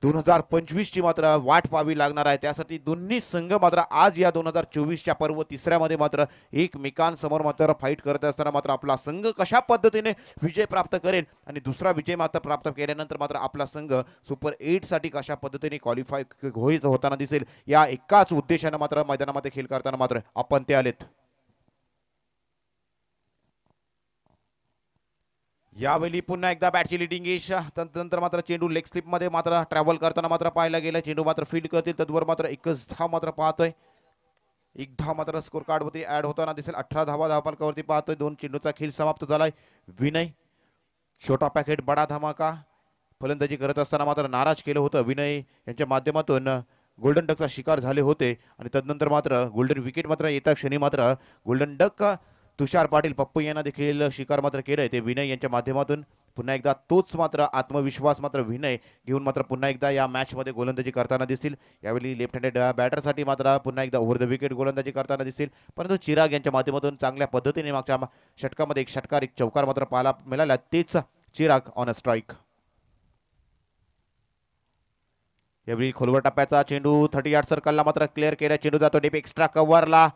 2025 ची मात्र वाट पाहावी लागणार आहे. त्यासाठी दोन्ही संघ मात्र आज या 2024च्या पर्व 3ऱ्या मध्ये मात्र एकमेकांसमोर मात्र फाईट करत असताना मात्र आपला संघ कशा पद्धतीने विजय प्राप्त करेल आणि दुसरा विजय मात्र प्राप्त केल्यानंतर मात्र आपला संघ सुपर 8 साठी कशा पद्धतीने क्वालिफाय होताना दिसेल या एकाच उद्देशाने मात्र मैदानामध्ये खेळ करताना मात्र आपण ते आलेत. यावेळी पुन्हा एकदा बॅटची लिडिंग इश. तंत्र मात्र चेंडू लेग स्लिप मध्ये मात्र ट्रॅव्हल करताना मात्र पाहायला गेला. चेंडू मात्र फील्ड करतील तद्वर मात्र एकच धाव मात्र पाहतोय. एक धाव मात्र स्कोर कार्ड वरती ऍड होताना दिसेल. 18 धावा धावफलकावरती पाहतोय. 2 चेंडूचा खेळ समाप्त झालाय. विनय छोटा पॅकेट बडा धमाका फलंदाजी करत असताना मात्र नाराज केलं होतं. विनय यांच्या माध्यमातून गोल्डन डकचा शिकार झाले होते आणि तदनंतर मात्र गोल्डन विकेट मात्र येता क्षणी मात्र गोल्डन डक तुषार पाटील पप्पू यांना देखील शिकार मात्र केलंय. ते विनय यांच्या माध्यमातून पुन्हा एकदा तोच मात्र आत्मविश्वास मात्र विनय घेऊन मात्र पुन्हा एकदा या मॅच मध्ये गोलंदाजी करताना दिसतील. यावेळी लेफ्ट हँडेड बॅटरसाठी मात्र पुन्हा एकदा ओव्हर द विकेट गोलंदाजी करताना दिसतील. परंतु चिराग यांच्या माध्यमातून चांगल्या पद्धतीने मागच्या षटकामध्ये एक षटकार एक चौकार मात्र पाहायला मिळाला. तेच चिराग ऑन अ स्ट्राईक. यावेळी खोलवर टप्प्याचा चेंडू 30 यार्ड सर्कलला मात्र क्लिअर केला. चेंडू जातो डीप एक्स्ट्रा कव्हरला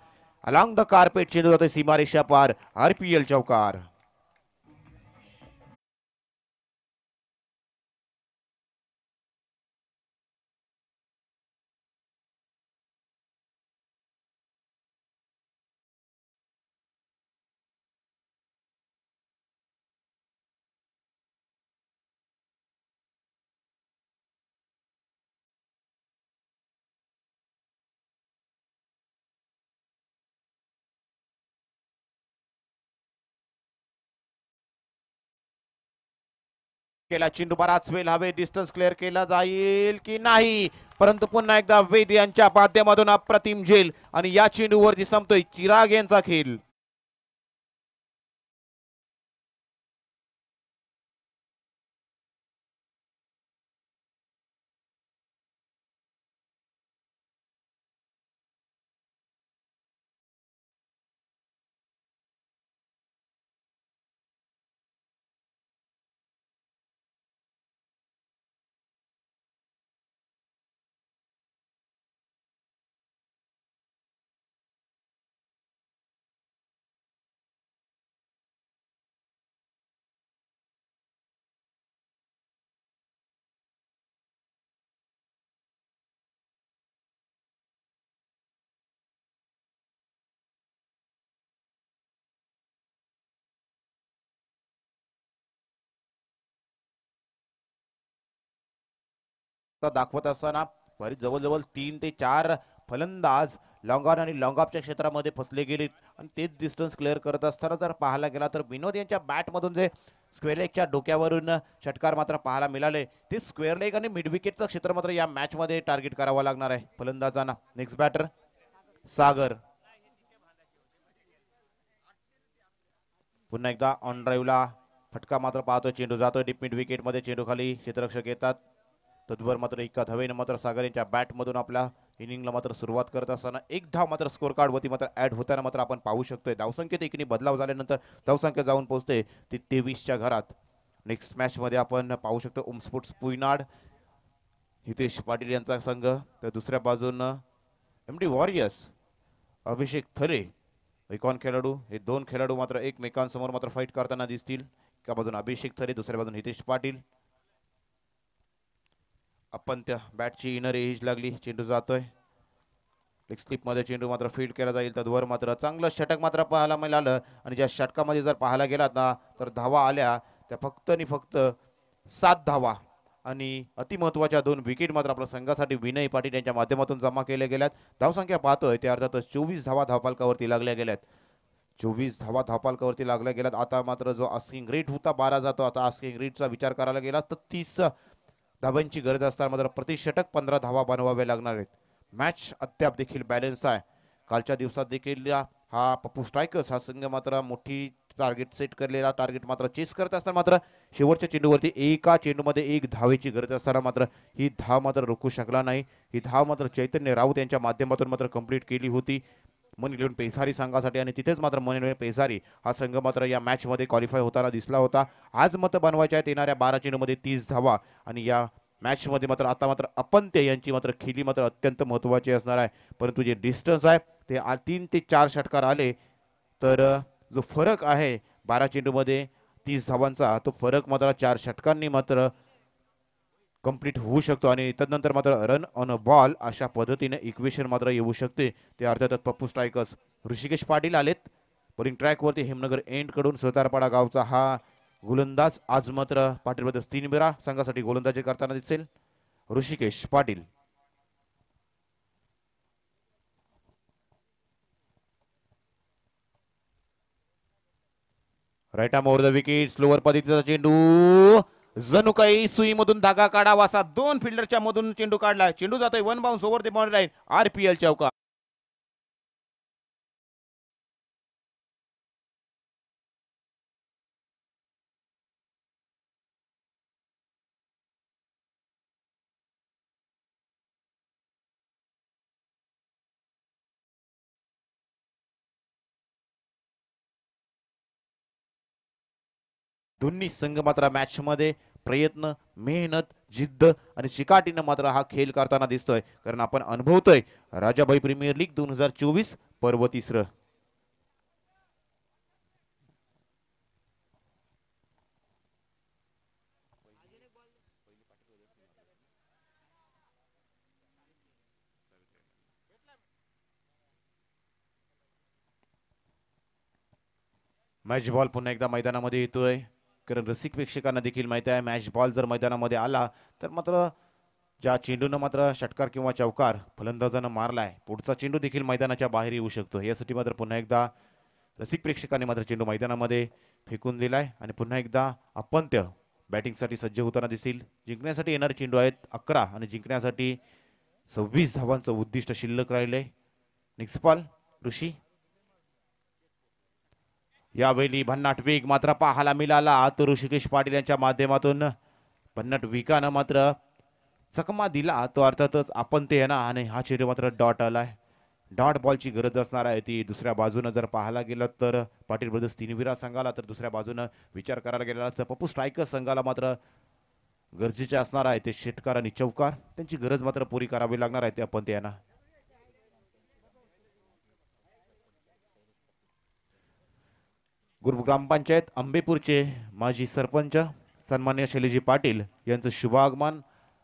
अलॉंग द कार्पेट. चेंडू जातो सीमारेषा पार. आरपीएल चौकार. केला चेंडू बराच वेळ हवे. डिस्टन्स क्लिअर केला जाईल की नाही, परंतु पुन्हा एकदा वेद यांच्या माध्यमातून अप्रतिम झेल आणि या चेंडूवरती संपतोय चिराग यांचा खेळ. सतर्कता दाखवत असताना बरीच जवळजवळ 3 ते 4 फलंदाज लॉंग ऑन आणि लॉंग ऑफच्या क्षेत्रामध्ये फसले गेलेत आणि तेच डिस्टन्स क्लिअर करत असताना जर पाहायला गेला तर विनोद यांच्या बॅटमधून जे स्क्वेअर लेगच्या डोक्यावरून षटकार मात्र पाहायला मिळाले ते स्क्वेअर लेग आणि मिड विकेटचं क्षेत्र मात्र या मॅच मध्ये टार्गेट करावं लागणार आहे फलंदाजांना. नेक्स्ट बॅटर सागर, पुन्हा एकदा ऑन ड्राईव्हला फटका मात्र पाहतोय, चेंडू जातोय डीप मिड विकेट मध्ये, चेंडू खाली क्षेत्ररक्षक येतात. तद्वर मात्र एका धावेनं मात्र सागर यांच्या बॅटमधून आपल्या इनिंगला मात्र सुरुवात करत असताना एक धाव मात्र स्कोर कार्ड वरती मात्र ऍड होताना मात्र आपण पाहू शकतोय. धावसंख्येत एकीने बदलाव झाल्यानंतर धावसंख्या जाऊन पोहोचते ती 23च्या घरात. नेक्स्ट मॅच मध्ये आपण पाहू शकतो ओम स्पोर्ट्स पुयनाड हितेश पाटील यांचा संघ, तर दुसऱ्या बाजूनं MD वॉरियर्स अभिषेक थरे ऐकॉन खेळाडू. हे दोन खेळाडू मात्र एकमेकांसमोर मात्र फाईट करताना दिसतील. एका बाजून अभिषेक थरे, दुसऱ्या बाजून हितेश पाटील. आपण त्या बॅटची इनर एज लागली, चेंडू जातोय लेग स्लिप मध्ये, चेंडू मात्र फील्ड केला जाईल. तद्वर मात्र चांगलं षटक मात्र पाहायला मिळालं आणि ज्या षटकामध्ये जर पाहायला गेलात ना तर धावा आल्या त्या फक्त आणि फक्त 7 धावा आणि अतिमहत्वाच्या 2 विकेट मात्र आपल्या संघासाठी विनय पाटील यांच्या माध्यमातून जमा केल्या गेल्यात. धावसंख्या पाहतोय ते अर्थातच 24 धावा धावपालकावरती लागल्या गेल्यात. 24 धावा धावपालकावरती लागल्या गेल्यात. आता मात्र जो आस्किंग रेट होता 12 जातो, आता आस्किंग रेटचा विचार करायला गेला तर 30 धावांची गरज असताना मात्र प्रति षटक 15 धावा बनवावे लागणार आहेत. मॅच अद्याप देखील बॅलन्स आहे. कालच्या दिवसात देखील हा पप्पू स्ट्रायकर्स हा संघ मात्र मोठी टार्गेट सेट करलेला टार्गेट मात्र चेस करत असताना मात्र शेवटच्या चेंडूवरती एका चेंडूमध्ये 1 धावेची गरज असताना मात्र ही धाव मात्र रोखू शकला नाही. ही धाव मात्र चैतन्य राऊत यांच्या माध्यमातून मात्र कंप्लीट केली होती मन इलेव्हन पेसारी संघासाठी आणि तिथेच मात्र मन इलेव्हन पेसारी हा संघ मात्र या मॅच मध्ये क्वालिफाय होताना दिसला होता. आज मत बनवायच्या आहेत येणाऱ्या 12 चेंडूमध्ये 30 धावा आणि या मॅच मध्ये मात्र आता मात्र अपंत्य यांची मात्र खिली मात्र अत्यंत महत्त्वाची असणार आहे. परंतु जे डिस्टन्स आहे ते 3 ते 4 षटकार आले तर जो फरक आहे 12 चेंडूमध्ये 30 धावांचा तो फरक मात्र 4 षटकांनी मात्र कंप्लीट होऊ शकतो आणि तदनंतर मात्र रन ऑन अ बॉल अशा पद्धतीने इक्वेशन मात्र येऊ शकते. ते अर्थातच पप्पू स्ट्रायकर्स ऋषिकेश पाटील आलेत बॉलिंग ट्रॅकवरती. हेमनगर एंड कडून सतारपाडा गावचा हा गोलंदाज आज मात्र पाटील ब्रदर्स 3 वेळा संघासाठी गोलंदाजी करताना दिसेल Rishikesh Patil. Right arm over the wicket, slower पद्धतीचा चेंडू जणू काही सुईमधून धागा काढावा असा 2 फिल्डरच्या मधून चेंडू काढला. चेंडू जातोय 1 bounce over the boundary line. RPL चौका. दोन्ही संघ मात्र मॅच मध्ये प्रयत्न, मेहनत, जिद्द आणि चिकाटीनं मात्र हा खेळ करताना दिसतोय. कारण आपण अनुभवतोय राजाभाई प्रीमियर लीग 2024 पर्व 3. मॅच बॉल पुन्हा एकदा मैदानामध्ये येतोय कारण रसिक प्रेक्षकांना देखील माहिती आहे मॅच बॉल जर मैदानामध्ये आला तर मात्र ज्या चेंडूनं मात्र षटकार किंवा चौकार फलंदाजानं मारलाय पुढचा चेंडू देखील मैदानाच्या बाहेर येऊ शकतो. यासाठी मात्र पुन्हा एकदा रसिक प्रेक्षकांनी मात्र चेंडू मैदानामध्ये फेकून दिलाय आणि पुन्हा एकदा अपंत्य बॅटिंगसाठी सज्ज होताना दिसतील. जिंकण्यासाठी येणारे चेंडू आहेत 11 आणि जिंकण्यासाठी 26 धावांचं उद्दिष्ट शिल्लक राहिलंय. नेक्स्ट बॉल ऋषी. यावेळी भन्नाट वेग मात्र पाहायला मिळाला तर ऋषिकेश पाटील यांच्या माध्यमातून भन्नाट वेगानं मात्र चकमा दिला तो अर्थातच आपण ते ना आणि हा चेंडू मात्र डॉट आलाय. डॉट बॉलची गरज असणार आहे ती दुसऱ्या बाजूनं जर पाहायला गेलं तर पाटील ब्रदर्स 3 विरा संघाला, तर दुसऱ्या बाजूनं विचार करायला गेला तर पप्पू स्ट्रायकर्स संघाला मात्र गरजेचे असणार आहे ते षटकार आणि चौकार. त्यांची गरज मात्र पुरी करावी लागणार आहे ते आपण ते ना. गुरु ग्रामपंचायत आंबेपूरचे माजी सरपंच सन्मान्य शैलेजी पाटील यांचं शुभागमन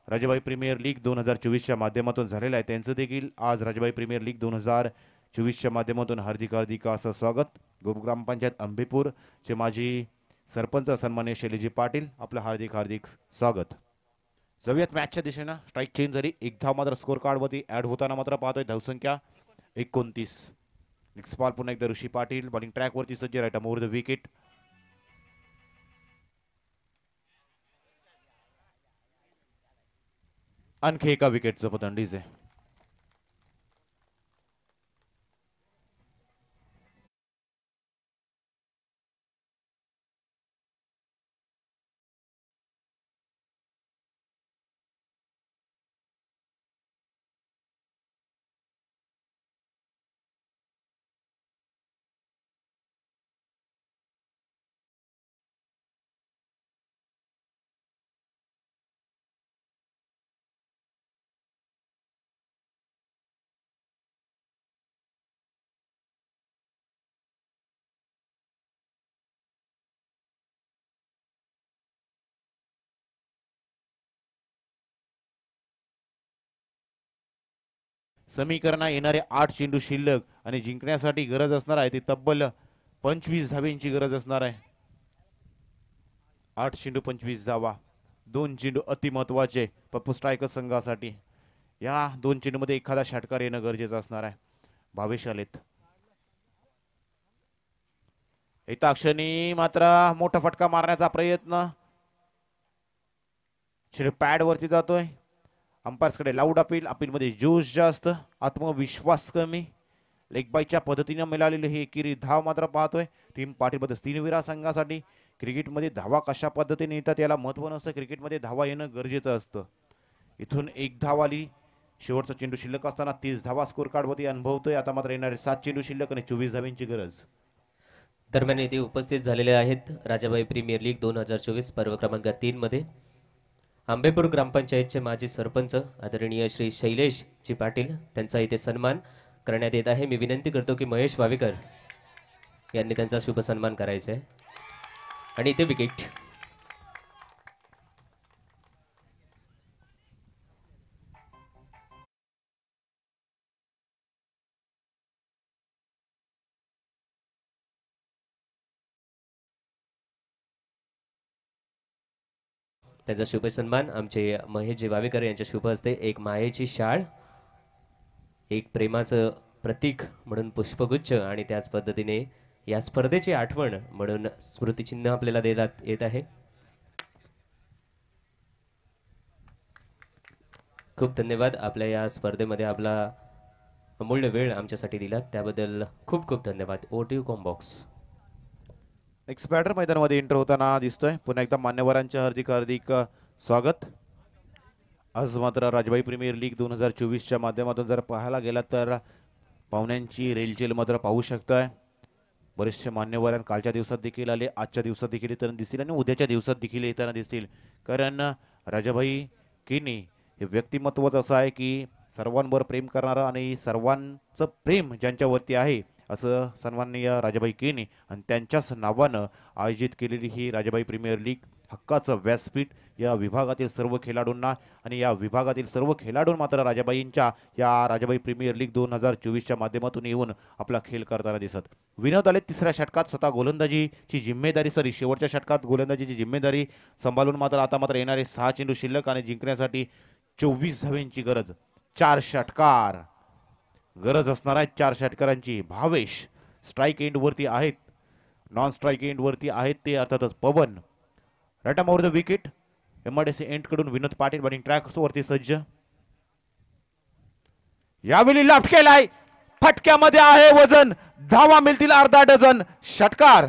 राजाबाई प्रीमियर लीग 2024च्या माध्यमातून झालेलं आहे. त्यांचं देखील आज राजाबाई प्रीमियर लीग 2024च्या माध्यमातून हार्दिक असं स्वागत. गुरु ग्रामपंचायत आंबेपूरचे माजी सरपंच सन्मान्य शैलेजी पाटील आपलं हार्दिक स्वागत. जाऊयात मॅचच्या दिशेनं. स्ट्राईक चेंज झाली. एक धाव मात्र स्कोर कार्डवरती ऍड होताना मात्र पाहतोय. धावसंख्या 29. नेक्स्ट बॉल पुन्हा एकदा ऋषी पाटील बॉलिंग ट्रॅकवरती सज्ज. Right more the wicket. आणखी एका विकेटचं पतंडीज आहे. समीकरणा येणारे 8 चेंडू शिल्लक आणि जिंकण्यासाठी गरज असणार आहे ती तब्बल 25 धावेंची गरज असणार आहे. 8 चेंडू 25 धावा. 2 चेंडू अति महत्वाचे पप्पू स्ट्रायकर संघासाठी. या 2 चेंडूमध्ये एखादा षटकार येणं गरजेचं असणार आहे. भावेश आलेत. एका क्षणी मात्र मोठा फटका मारण्याचा प्रयत्न. चेंडू पॅड वरती जातोय. अंपायर्सकडे लाऊड अपीलमध्ये जोश जास्त, आत्मविश्वास कमी. लेग बायच्या पद्धतीने मिळालेली ही एकेरी धाव मात्र पाहतोय. टीम पाटील 3 संघासाठी. क्रिकेटमध्ये धावा कशा पद्धतीने येतात याला महत्व नसतं. क्रिकेटमध्ये धावा येणं गरजेचं असतं. इथून 1 धाव आली. शेवटचा चेंडू शिल्लक असताना 30 धावा स्कोर कार्डवरती अनुभवतोय. आता मात्र येणारे 7 चेंडू शिल्लक आणि 24 धाव्यांची गरज. दरम्यान येथे उपस्थित झालेले आहेत राजाबाई प्रीमियर लीग 2024 पर्व क्रमांक 3 मध्ये आंबेपूर ग्रामपंचायतचे माजी सरपंच आदरणीय श्री शैलेश जी पाटील त्यांचा इथे सन्मान करण्यात येत आहे. मी विनंती करतो की महेश वावेकर यांनी त्यांचा शुभ सन्मान करायचा आहे. आणि इथे विकेट. त्याचा शुभ सन्मान आमचे महेश वावेकर यांच्या शुभ हस्ते एक मायेची शाळ, एक प्रेमाचं प्रतीक म्हणून पुष्पगुच्छ आणि त्याच पद्धतीने या स्पर्धेची आठवण म्हणून स्मृतिचिन्ह आपल्याला देण्यात येत आहे. खूप धन्यवाद. आपल्या या स्पर्धेमध्ये आपला अमूल्य वेळ आमच्यासाठी दिलात त्याबद्दल खूप खूप धन्यवाद. ओटीव्ही कॉम्बॉक्स. एक्सपॅडर मैदानामध्ये एंटर होताना दिसतोय. पुन्हा एकदा मान्यवरांचे हार्दिक हार्दिक स्वागत. आज मात्र राजाबाई प्रीमियर लीग 2024च्या माध्यमातून जर पाहायला गेला तर पाहुण्यांची रेलचेल मात्र पाहू शकताय. बरेचसे मान्यवर कालच्या दिवसात देखील आले, आजच्या दिवसात देखील येताना दिसतील आणि उद्याच्या दिवसात देखील येताना दिसतील. कारण राजाबाई केनी हे व्यक्तिमत्वच असं आहे की सर्वांवर प्रेम करणारं आणि सर्वांचं प्रेम ज्यांच्यावरती आहे असं सन्माननीय राजाबाई केनी आणि त्यांच्याच नावानं आयोजित केलेली ही राजाबाई प्रीमियर लीग हक्काचं व्यासपीठ. या विभागातील सर्व खेळाडूंना आणि या विभागातील सर्व खेळाडू मात्र राजाबाईंच्या या राजाबाई प्रीमियर लीग 2024च्या माध्यमातून येऊन आपला खेळ करताना दिसत. विनोद आले तिसऱ्या षटकात स्वतः गोलंदाजीची जिम्मेदारी शेवटच्या षटकात गोलंदाजीची जिम्मेदारी सांभाळून मात्र आता मात्र येणारे 6 चेंडू शिल्लक आणि जिंकण्यासाठी 24 धाव्यांची गरज. 4 षटकार गरज असणार आहे. 4 षटकारांची. भावेश स्ट्राईक एंड वरती आहेत, नॉन स्ट्राईक एंड वरती आहेत ते अर्थातच Pawan. Right over the wicket. MIDC end कडून विनोद पाटील बॉलिंग ट्रॅक वरती सज्ज. यावेळी लेफ्ट केलाय. फटक्यामध्ये आहे वजन. धावा मिळतील अर्धा डझन. षटकार.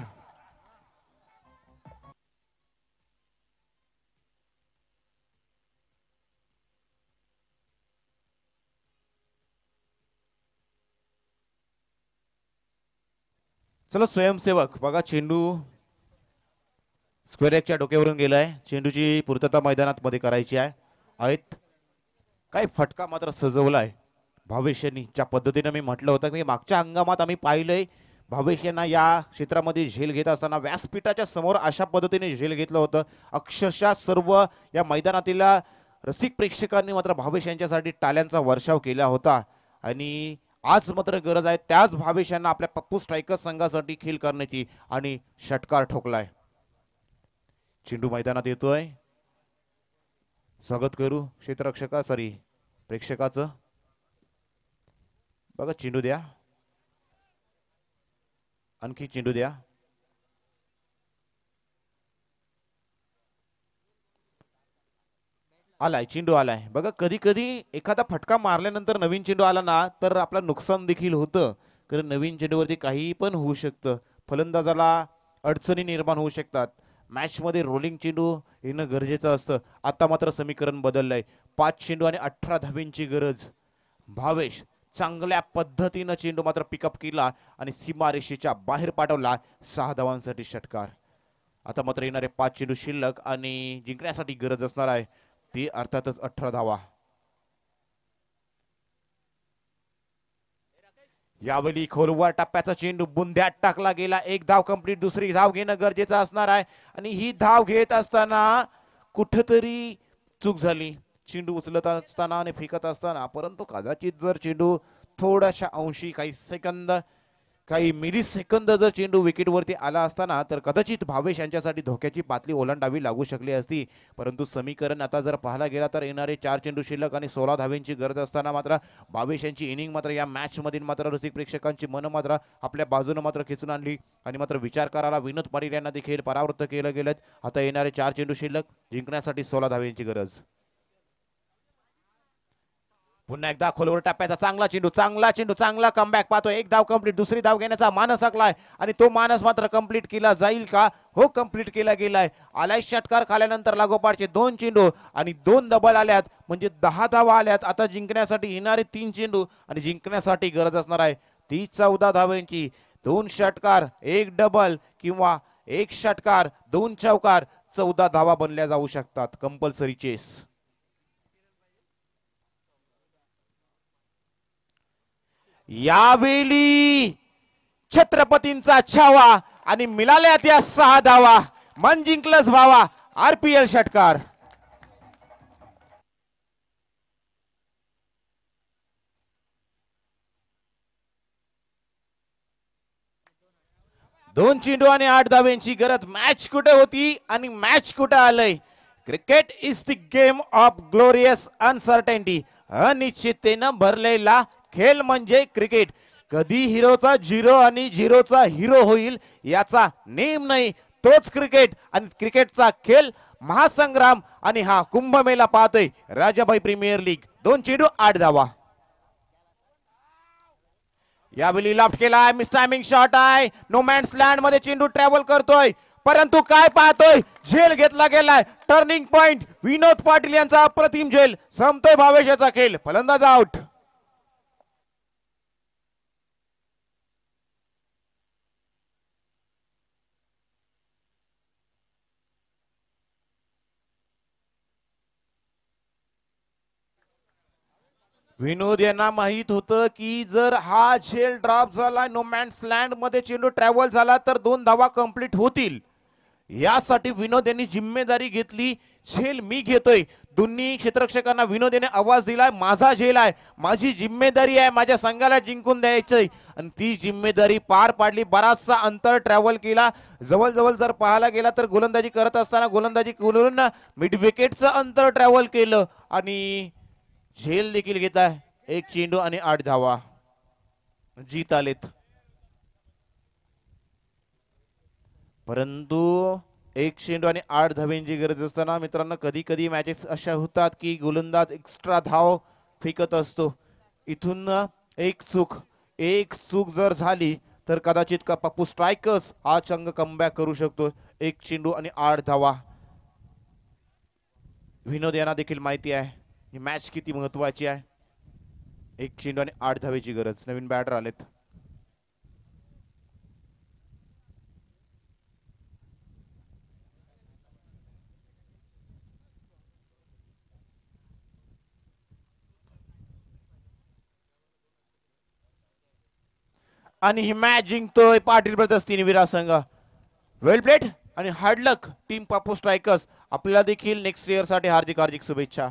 चला स्वयंसेवक बघा. चेंडू स्क्वेअर एकच्या डोक्यावरून गेलाय. चेंडूची पूर्तता मैदानात मध्ये करायची आहेत. काय फटका मात्र सजवलाय भावेश यांनी. ज्या पद्धतीने मी म्हटलं होतं की मागच्या हंगामात आम्ही पाहिलंय भावेश यांना या क्षेत्रामध्ये झेल घेत असताना व्यासपीठाच्या समोर अशा पद्धतीने झेल घेतलं होतं. अक्षरशः सर्व या मैदानातील रसिक प्रेक्षकांनी मात्र भावेश यांच्यासाठी टाळ्यांचा वर्षाव केला होता. आणि आज मात्र गरज आहे त्याच भावेश यांना आपल्या पप्पू स्ट्रायकर संघासाठी खेळ करण्याची आणि षटकार ठोकलाय. चेंडू मैदानात येतोय. स्वागत करू क्षेत्ररक्षका सॉरी प्रेक्षकाचं. बघा चेंडू द्या, आणखी चेंडू द्या. आलाय चेंडू आलाय. बघा कधी कधी एखादा फटका मारल्यानंतर नवीन चेंडू आला ना तर आपलं नुकसान देखील होतं, कारण नवीन चेंडूवरती काही पण होऊ शकतं. फलंदाजाला अडचणी निर्माण होऊ शकतात. मॅचमध्ये रोलिंग चेंडू येणं गरजेचं असतं. आता मात्र समीकरण बदललंय. 5 चेंडू आणि 18 धावींची गरज. भावेश चांगल्या पद्धतीनं चेंडू मात्र पिकअप केला आणि सीमारेषेच्या बाहेर पाठवला. 6 धावांसाठी षटकार. आता मात्र येणारे 5 चेंडू शिल्लक आणि जिंकण्यासाठी गरज असणार आहे ती अर्थातच 18 धावा. यावेळी खोलवर टप्प्याचा चेंडू बुंद्यात टाकला गेला. 1 धाव कंप्लीट. दुसरी धाव घेणं गरजेचं असणार आहे आणि ही धाव घेत असताना कुठेतरी चूक झाली. चेंडू उचलत असताना आणि फेकत असताना, परंतु कदाचित जर चेंडू थोड्याशा अंशी काही मिली सेकंद जर चेंडू विकेटवरती आला असताना तर कदाचित भावेश यांच्यासाठी धोक्याची पातळी ओलांडावी लागू शकली असती. परंतु समीकरण आता जर पाहायला गेला तर येणारे 4 चेंडू शिल्लक आणि 16 धावेंची गरज असताना मात्र भावेश यांची इनिंग मात्र या मॅच मधील मात्र रसिक प्रेक्षकांची मन मात्र आपल्या बाजूने मात्र खेचून आणली आणि मात्र विचार करायला विनोद पाटील यांना देखील परावृत्त केलं गेलं. आता येणारे 4 चेंडू शिल्लक, जिंकण्यासाठी 16 धावेंची गरज. पुन्हा एकदा खोलवर टप्प्याचा चांगला चेंडू चांगला कमबॅक पाहतोय. 1 धाव कंप्लीट. दुसरी धाव घेण्याचा मानस आखलाय आणि तो मानस मात्र कंप्लीट केला जाईल का? हो, कंप्लीट केला गेलाय. आलाय षटकार खाल्यानंतर लागोपाठचे 2 चेंडू आणि 2 डबल आल्यात, म्हणजे 10 धावा आल्यात. आता जिंकण्यासाठी येणारे 3 चेंडू आणि जिंकण्यासाठी गरज असणार आहे ती 14 धावांची. 2 षटकार, 1 डबल किंवा 1 षटकार, 2 चौकार, 14 धावा बनल्या जाऊ शकतात. Compulsory chess. यावेळी छत्रपतींचा छावा आणि मिळाल्या त्या 6 धावा. मन जिंकलंच भावा. RPL षटकार. दोन चेंडू आणि 8 धावेंची गरज. मॅच कुठे होती आणि मॅच कुठे आलंय? Cricket is the game of glorious uncertainty. अनिश्चिततेनं भरलेला खेळ म्हणजे क्रिकेट. कधी हिरोचा झिरो आणि झिरोचा हिरो होईल याचा नेम नाही. तोच क्रिकेट आणि क्रिकेटचा खेळ महासंग्राम आणि हा कुंभमेळा पाहतोय राजाभाई प्रीमियर लीग. 2 चेंडू 8 धावा. यावेळी लॉफ्ट केलाय. मिस टायमिंग शॉट आहे. नो मॅन्स लँड मध्ये चेंडू ट्रॅव्हल करतोय, परंतु काय पाहतोय? झेल घेतला गेलाय. टर्निंग पॉइंट विनोद पाटील यांचा अप्रतिम झेल. संपतोय भावेशाचा खेळ. फलंदाज आउट. विनोद यांना माहित होतं की जर हा झेल ड्रॉप झाला, नो मॅन्स लँड मध्ये चेंडू ट्रॅव्हल झाला तर 2 धावा कंप्लीट होतील. यासाठी विनोद यांनी जिम्मेदारी घेतली. झेल मी घेतोय. दोन्ही क्षेत्ररक्षकांना विनोद यांनी आवाज दिलाय, माझा झेल आहे, माझी जिम्मेदारी आहे, माझ्या संघाला जिंकून द्यायचंय आणि ती जिम्मेदारी पार पाडली. बराचसा अंतर ट्रॅव्हल केला. जवळजवळ जर पाहायला गेला तर गोलंदाजी करत असताना गोलंदाजी करून मिड विकेटचं अंतर ट्रॅव्हल केलं आणि झेल देखील घेत आहे. 1 चेंडू आणि 8 धावा. जीत आलेत, परंतु 1 चेंडू आणि 8 धावेंची गरज असताना मित्रांनो कधी कधी मॅचेस अशा होतात की गोलंदाज एक्स्ट्रा धाव फेकत असतो. इथून एक चूक जर झाली तर कदाचित का पप्पू स्ट्रायकर्स हा संघ कमबॅक करू शकतो. 1 चेंडू आणि 8 धावा. विनोद यांना देखील माहिती आहे ही मॅच किती महत्वाची आहे. 1 चेंडू आणि 8 धावेची गरज. नवीन बॅटर आलेत. आणि ही मॅच जिंकतोय पाटील ब्रदर्स तिनविरा संघ. वेल प्लेड आणि हार्ड लक टीम पप्पू स्ट्रायकर्स. आपल्याला देखील नेक्स्ट इयर साठी हार्दिक शुभेच्छा.